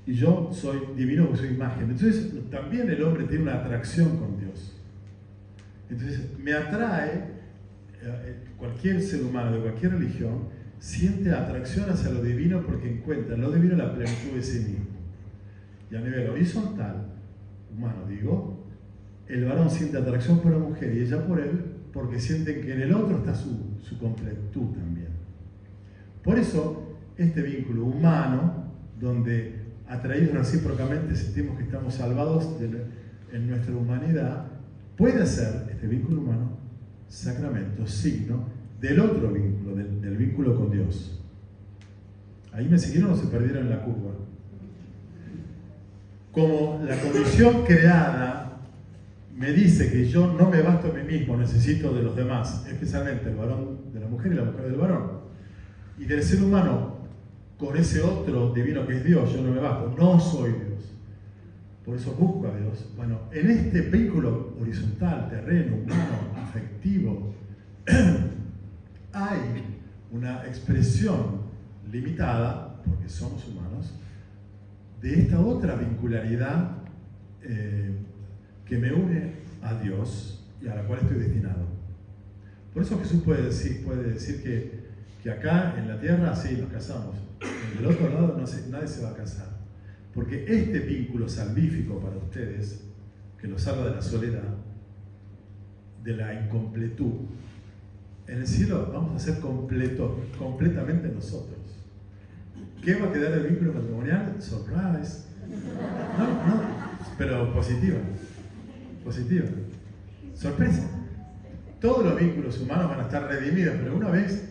Y yo soy divino por su imagen. Entonces también el hombre tiene una atracción con Dios. Entonces me atrae, cualquier ser humano de cualquier religión siente atracción hacia lo divino porque encuentra en lo divino la plenitud de sí mismo. Y a nivel horizontal, humano digo, el varón siente atracción por la mujer y ella por él porque sienten que en el otro está su completud también. Por eso este vínculo humano, donde atraídos recíprocamente sentimos que estamos salvados en nuestra humanidad, puede ser, este vínculo humano, sacramento, signo del otro vínculo, del vínculo con Dios. ¿Ahí me siguieron o se perdieron en la curva? Como la condición creada me dice que yo no me basto a mí mismo, necesito de los demás, especialmente el varón de la mujer y la mujer del varón. Y del ser humano, con ese otro divino que es Dios, yo no me basto, no soy Dios. Por eso busco a Dios. Bueno, en este vínculo horizontal, terreno, humano, afectivo, hay una expresión limitada, porque somos humanos, de esta otra vincularidad que me une a Dios y a la cual estoy destinado. Por eso Jesús puede decir que acá en la tierra sí nos casamos, en el otro lado nadie se va a casar. Porque este vínculo salvífico para ustedes, que los salva de la soledad, de la incompletud, en el cielo vamos a ser completamente nosotros. ¿Qué va a quedar del vínculo matrimonial? Surprise. No, pero positiva. Sorpresa. Todos los vínculos humanos van a estar redimidos, pero una vez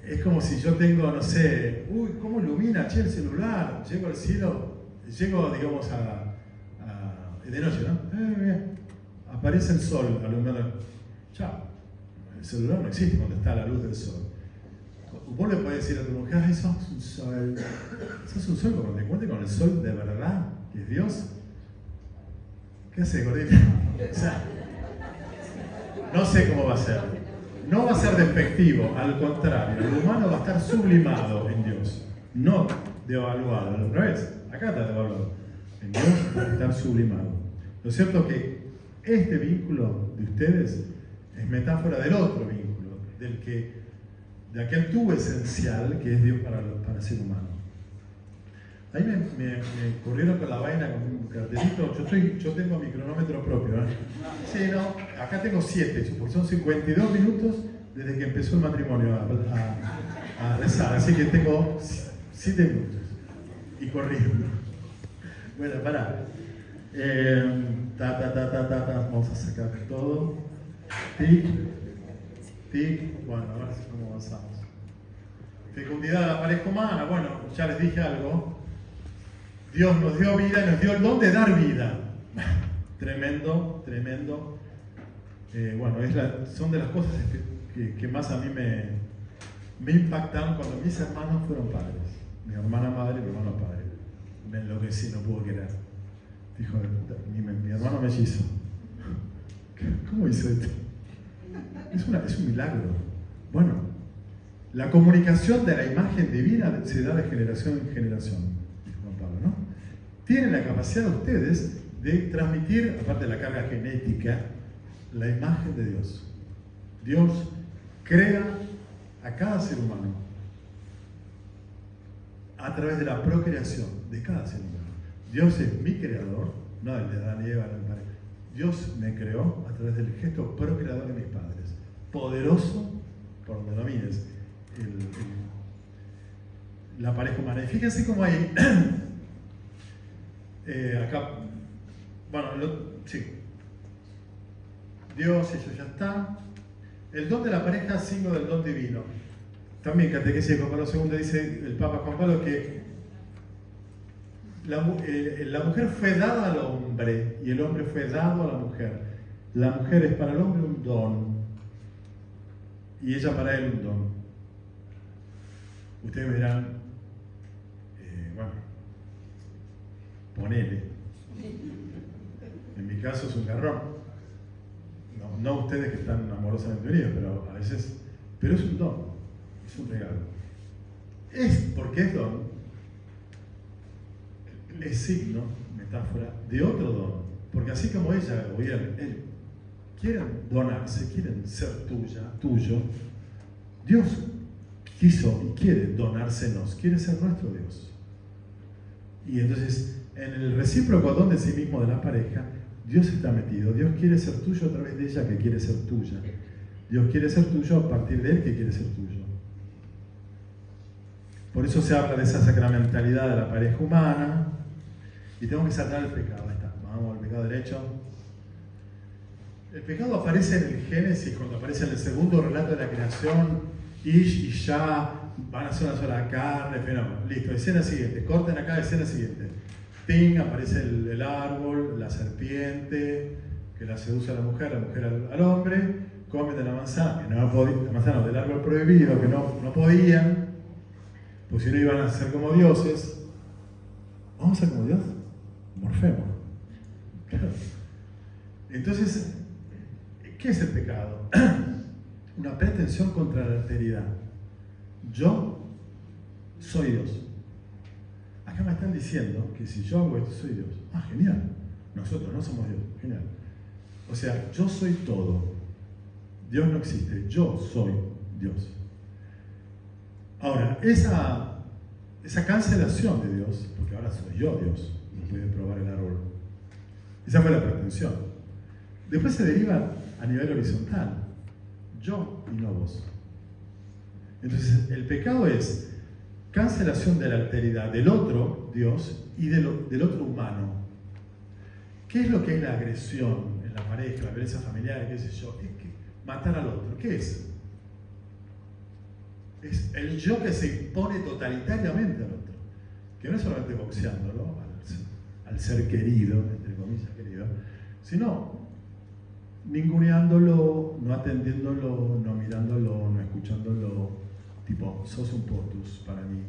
es como si yo tengo, no sé, ¿cómo ilumina el celular? Llego al cielo, digamos, de noche, ¿no? Mira, aparece el sol alumbrando. Chao. El celular no existe cuando está a la luz del sol. Vos le podés decir a tu mujer, ay, sos un sol. Sos un sol, cuando te encuentres con el sol de verdad, que es Dios. ¿Qué hace, Cordelia? O sea, no sé cómo va a ser. No va a ser despectivo, al contrario, el humano va a estar sublimado en Dios, no devaluado, al revés, acá está devaluado, en Dios va a estar sublimado. Lo cierto es que este vínculo de ustedes es metáfora del otro vínculo, de aquel tubo esencial que es Dios para el ser humano. Ahí me corrieron con la vaina con un cartelito. Yo tengo mi cronómetro propio, ¿eh? Sí, no, acá tengo 7, porque son 52 minutos desde que empezó el matrimonio a rezar. Así que tengo 7 minutos. Y corriendo. Bueno, pará. Vamos a sacar todo. Tic. Bueno, a ver cómo avanzamos. Fecundidad de la pareja humana. Bueno, ya les dije algo. Dios nos dio vida y nos dio el don de dar vida. Tremendo. Bueno, son de las cosas que más a mí me impactaron cuando mis hermanos fueron padres. Mi hermana madre y mi hermano padre. Me enloquecí, no puedo querer. Hijo de puta, mi hermano mellizo. ¿Cómo hizo esto? Es un milagro. Bueno, la comunicación de la imagen divina se da de generación en generación. ¿No? Tienen la capacidad de ustedes de transmitir, aparte de la carga genética, la imagen de Dios. Dios crea a cada ser humano a través de la procreación de cada ser humano. Dios es mi creador, no el de Adán y Eva, Dios me creó a través del gesto procreador de mis padres. Poderoso, por donde lo mires, la pareja humana. Y fíjense cómo hay acá, bueno, sí. Dios, eso ya está. El don de la pareja, signo del don divino. También catequesis de Juan Pablo II dice el Papa Juan Pablo que la mujer fue dada al hombre y el hombre fue dado a la mujer. La mujer es para el hombre un don y ella para él un don. Ustedes me dirán, bueno, ponele. caso es un garrón. No ustedes que están amorosamente unidos, pero a veces. Pero es un don, es un regalo. Porque es don, es signo, metáfora, de otro don. Porque así como ella o él quieren donarse, quieren ser tuyo, Dios quiso y quiere donársenos, quiere ser nuestro Dios. Y entonces, en el recíproco don de sí mismo de la pareja, Dios está metido. Dios quiere ser tuyo a través de ella, que quiere ser tuya. Dios quiere ser tuyo a partir de él, que quiere ser tuyo. Por eso se habla de esa sacramentalidad de la pareja humana. Y tengo que saltar el pecado. Ahí está. Vamos al pecado derecho. El pecado aparece en el Génesis, cuando aparece en el segundo relato de la creación. Ish y Ya van a ser una sola carne. Fenómeno. Listo. Escena siguiente. Corten acá, escena siguiente. Ting, aparece el árbol, la serpiente, que la seduce a la mujer al hombre, comen de la manzana, que no podían, la manzana del árbol prohibido, que no podían, pues si no iban a ser como dioses. ¿Vamos a ser como Dios? Morfemos. Claro. Entonces, ¿qué es el pecado? Una pretensión contra la alteridad. Yo soy Dios. Acá me están diciendo que si yo hago esto, soy Dios. Ah, genial. Nosotros no somos Dios. Genial. O sea, yo soy todo. Dios no existe. Yo soy Dios. Ahora, esa cancelación de Dios, porque ahora soy yo Dios, no pueden probar el árbol. Esa fue la pretensión. Después se deriva a nivel horizontal. Yo y no vos. Entonces, el pecado es cancelación de la alteridad del otro Dios y del otro humano. ¿Qué es lo que es la agresión en la pareja, la violencia familiar, qué sé yo? Es que matar al otro. ¿Qué es? Es el yo que se impone totalitariamente al otro. Que no es solamente boxeándolo al ser querido, entre comillas querido, sino ninguneándolo, no atendiéndolo, no mirándolo, no escuchándolo. Tipo, sos un potus para mí.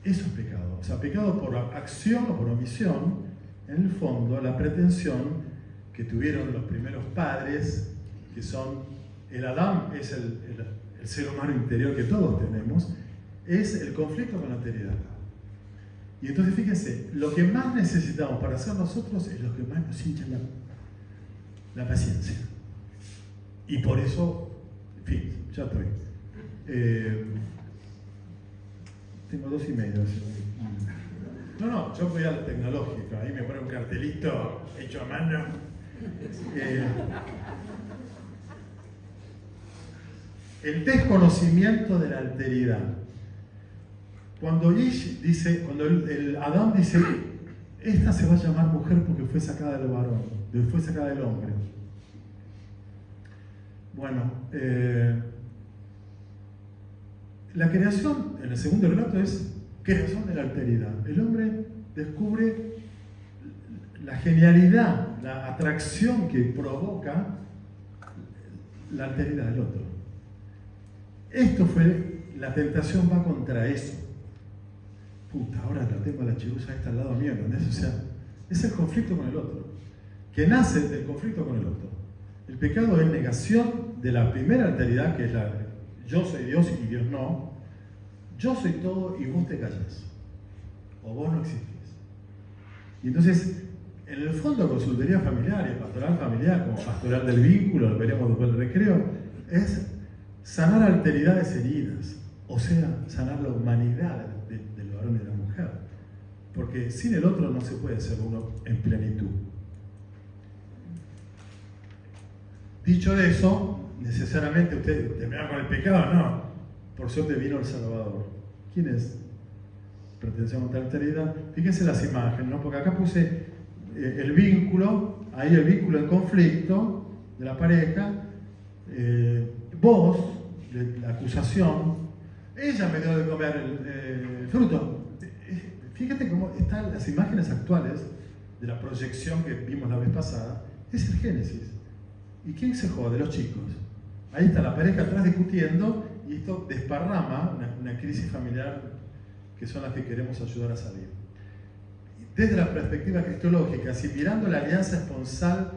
Eso es pecado. O sea, pecado por acción o por omisión, en el fondo, la pretensión que tuvieron los primeros padres, que son, el Adán es el ser humano interior que todos tenemos, es el conflicto con la alteridad. Y entonces fíjense, lo que más necesitamos para ser nosotros es lo que más nos hincha la paciencia. Y por eso, en fin, ya estoy. Tengo 2:30. No, yo voy al tecnológico, ahí me pone un cartelito hecho a mano. El desconocimiento de la alteridad. Cuando el Adán dice, esta se va a llamar mujer porque fue sacada del varón, fue sacada del hombre. Bueno, la creación, en el segundo relato, es creación de la alteridad. El hombre descubre la genialidad, la atracción que provoca la alteridad del otro. Esto fue, la tentación va contra eso. Puta, ahora la tengo a la chirusa esta al lado mío, ¿entendés? O sea, es el conflicto con el otro, que nace del conflicto con el otro. El pecado es negación de la primera alteridad, que es la yo soy Dios y Dios no. Yo soy todo y vos te callas. O vos no existís. Y entonces, en el fondo, consultoría familiar y pastoral familiar, como pastoral del vínculo, lo veremos después del recreo, es sanar alteridades heridas. O sea, sanar la humanidad del varón y de la mujer. Porque sin el otro no se puede ser uno en plenitud. Dicho eso, necesariamente usted termina con el pecado, no. Por suerte vino el Salvador. ¿Quién es? Pretensión contra la alteridad. Fíjense las imágenes, ¿no? Porque acá puse el vínculo, ahí el vínculo en conflicto de la pareja, vos, la acusación, ella me dio de comer el fruto. Fíjate cómo están las imágenes actuales de la proyección que vimos la vez pasada, es el Génesis. ¿Y quién se jode? Los chicos. Ahí está la pareja atrás discutiendo y esto desparrama una crisis familiar que son las que queremos ayudar a salir. desde la perspectiva cristológica, si mirando la alianza esponsal,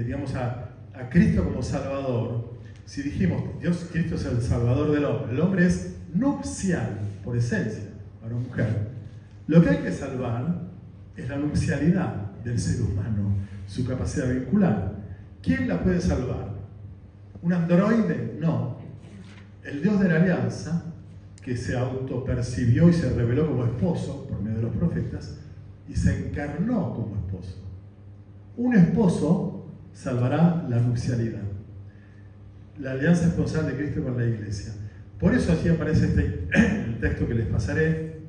digamos a Cristo como Salvador, si dijimos Cristo es el Salvador del hombre, el hombre es nupcial por esencia, para una mujer, lo que hay que salvar es la nupcialidad del ser humano, su capacidad vincular. ¿Quién la puede salvar? ¿Un androide? No. El Dios de la alianza, que se autopercibió y se reveló como esposo por medio de los profetas y se encarnó como esposo. Un esposo salvará la nupcialidad, la alianza esponsal de Cristo con la iglesia. Por eso así aparece el texto que les pasaré.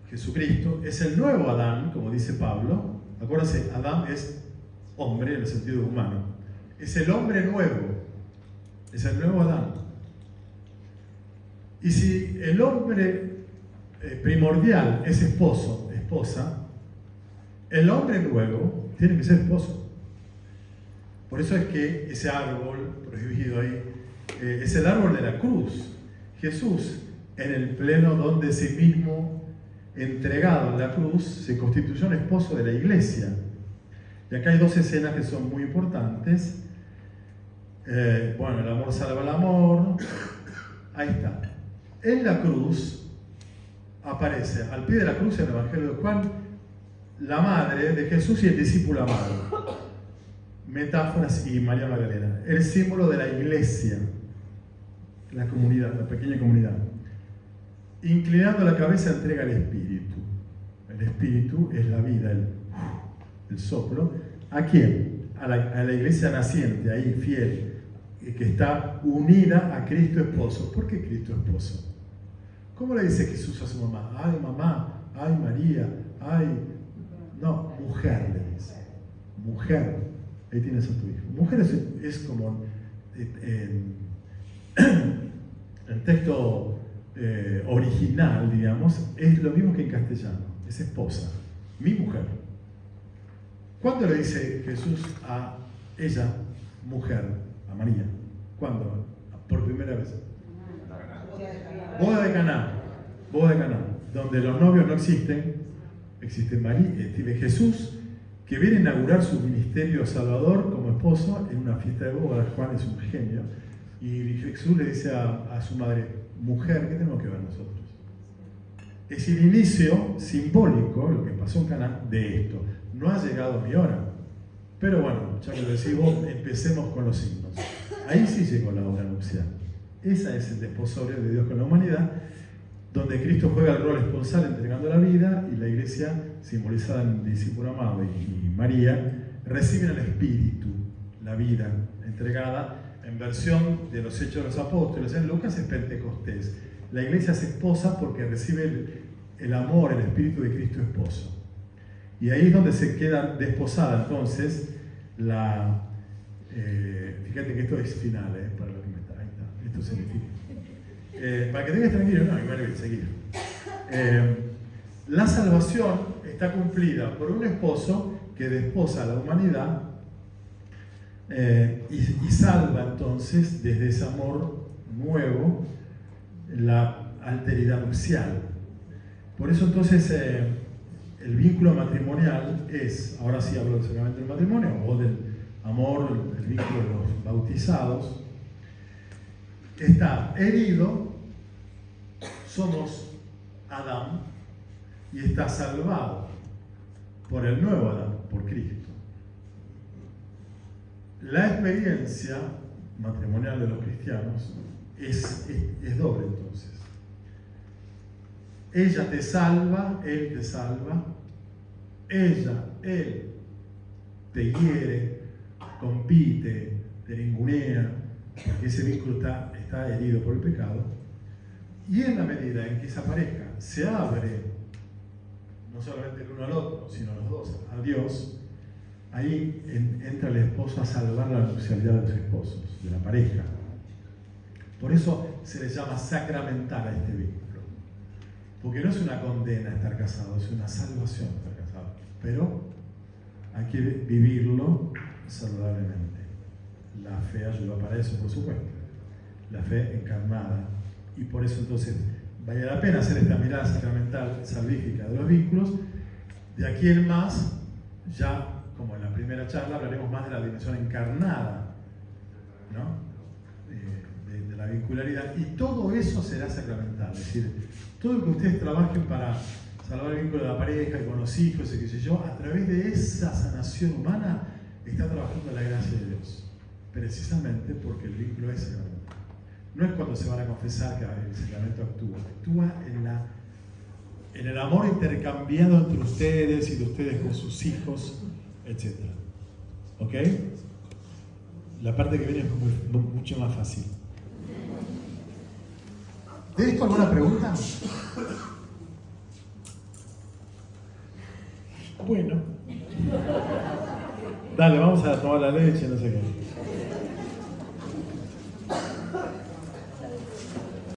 Jesucristo, es el nuevo Adán, como dice Pablo. Acuérdense, Adán es hombre en el sentido humano. Es el hombre nuevo, es el nuevo Adán. Y si el hombre primordial es esposo, esposa, el hombre nuevo tiene que ser esposo. Por eso es que ese árbol prohibido ahí es el árbol de la cruz. Jesús, en el pleno don de sí mismo, entregado en la cruz, se constituyó un esposo de la iglesia. Y acá hay dos escenas que son muy importantes. El amor salva el amor. Ahí está. En la cruz aparece, al pie de la cruz en el Evangelio de Juan, la madre de Jesús y el discípulo amado. Metáforas y María Magdalena. El símbolo de la iglesia, la comunidad, la pequeña comunidad. Inclinando la cabeza entrega el Espíritu. El Espíritu es la vida, el soplo. ¿A quién? A la iglesia naciente, ahí fiel, que está unida a Cristo esposo. ¿Por qué Cristo esposo? ¿Cómo le dice Jesús a su mamá? Ay, mamá, ay, María, ay... No, mujer le dice. Mujer. Ahí tienes a tu hijo. Mujer es como... el texto original, digamos, es lo mismo que en castellano. Es esposa. Mi mujer. ¿Cuándo le dice Jesús a ella, mujer, a María? ¿Cuándo? Por primera vez. Boda de Caná. Boda de Caná. Donde los novios no existen. Existe Jesús, que viene a inaugurar su ministerio salvador como esposo en una fiesta de bodas. Juan es un genio. Y Jesús le dice a su madre, mujer, ¿qué tenemos que ver nosotros? Es el inicio simbólico, lo que pasó en Caná, de esto. No ha llegado mi hora. Pero bueno, ya que lo decimos, empecemos con los signos. Ahí sí llegó la hora nupcial. Esa es el desposorio de Dios con la humanidad, donde Cristo juega el rol esponsal entregando la vida y la iglesia, simbolizada en el discípulo amado y María, reciben el Espíritu, la vida entregada. En versión de los Hechos de los Apóstoles, en Lucas es Pentecostés. La iglesia se esposa porque recibe el amor, el Espíritu de Cristo esposo. Y ahí es donde se queda desposada entonces la... fíjate que esto es final, para lo que me está... Ahí está, esto significa... para que tengas tranquilo, no, igual voy a seguir. La salvación está cumplida por un esposo que desposa a la humanidad y salva entonces desde ese amor nuevo la alteridad nupcial. Por eso entonces el vínculo matrimonial es, ahora sí hablo del sacramento del matrimonio o del amor, el vínculo de los bautizados, está herido, somos Adán, y está salvado por el nuevo Adán, por Cristo. La experiencia matrimonial de los cristianos es doble entonces. Ella te salva, él te salva, él te hiere, compite, te ningunea, porque ese vínculo está herido por el pecado. Y en la medida en que esa pareja se abre, no solamente el uno al otro, sino los dos, a Dios, ahí entra el esposo a salvar la nupcialidad de los esposos, de la pareja. Por eso se le llama sacramental a este vínculo. Porque no es una condena estar casado, es una salvación estar casado. Pero hay que vivirlo saludablemente. La fe ayuda para eso, por supuesto. La fe encarnada. Y por eso entonces vale la pena hacer esta mirada sacramental salvífica de los vínculos. De aquí en más, ya como en la primera charla, hablaremos más de la dimensión encarnada, ¿no? De la vincularidad, y todo eso será sacramental. Es decir, todo lo que ustedes trabajen para salvar el vínculo de la pareja y con los hijos y qué sé yo, a través de esa sanación humana está trabajando la gracia de Dios, precisamente porque el vínculo es sacramental. No es cuando se van a confesar que el sacramento actúa en el amor intercambiado entre ustedes y de ustedes con sus hijos, etc. ¿Ok? La parte que viene es mucho más fácil. ¿De esto alguna pregunta? Bueno. Dale, vamos a tomar la leche, no sé qué.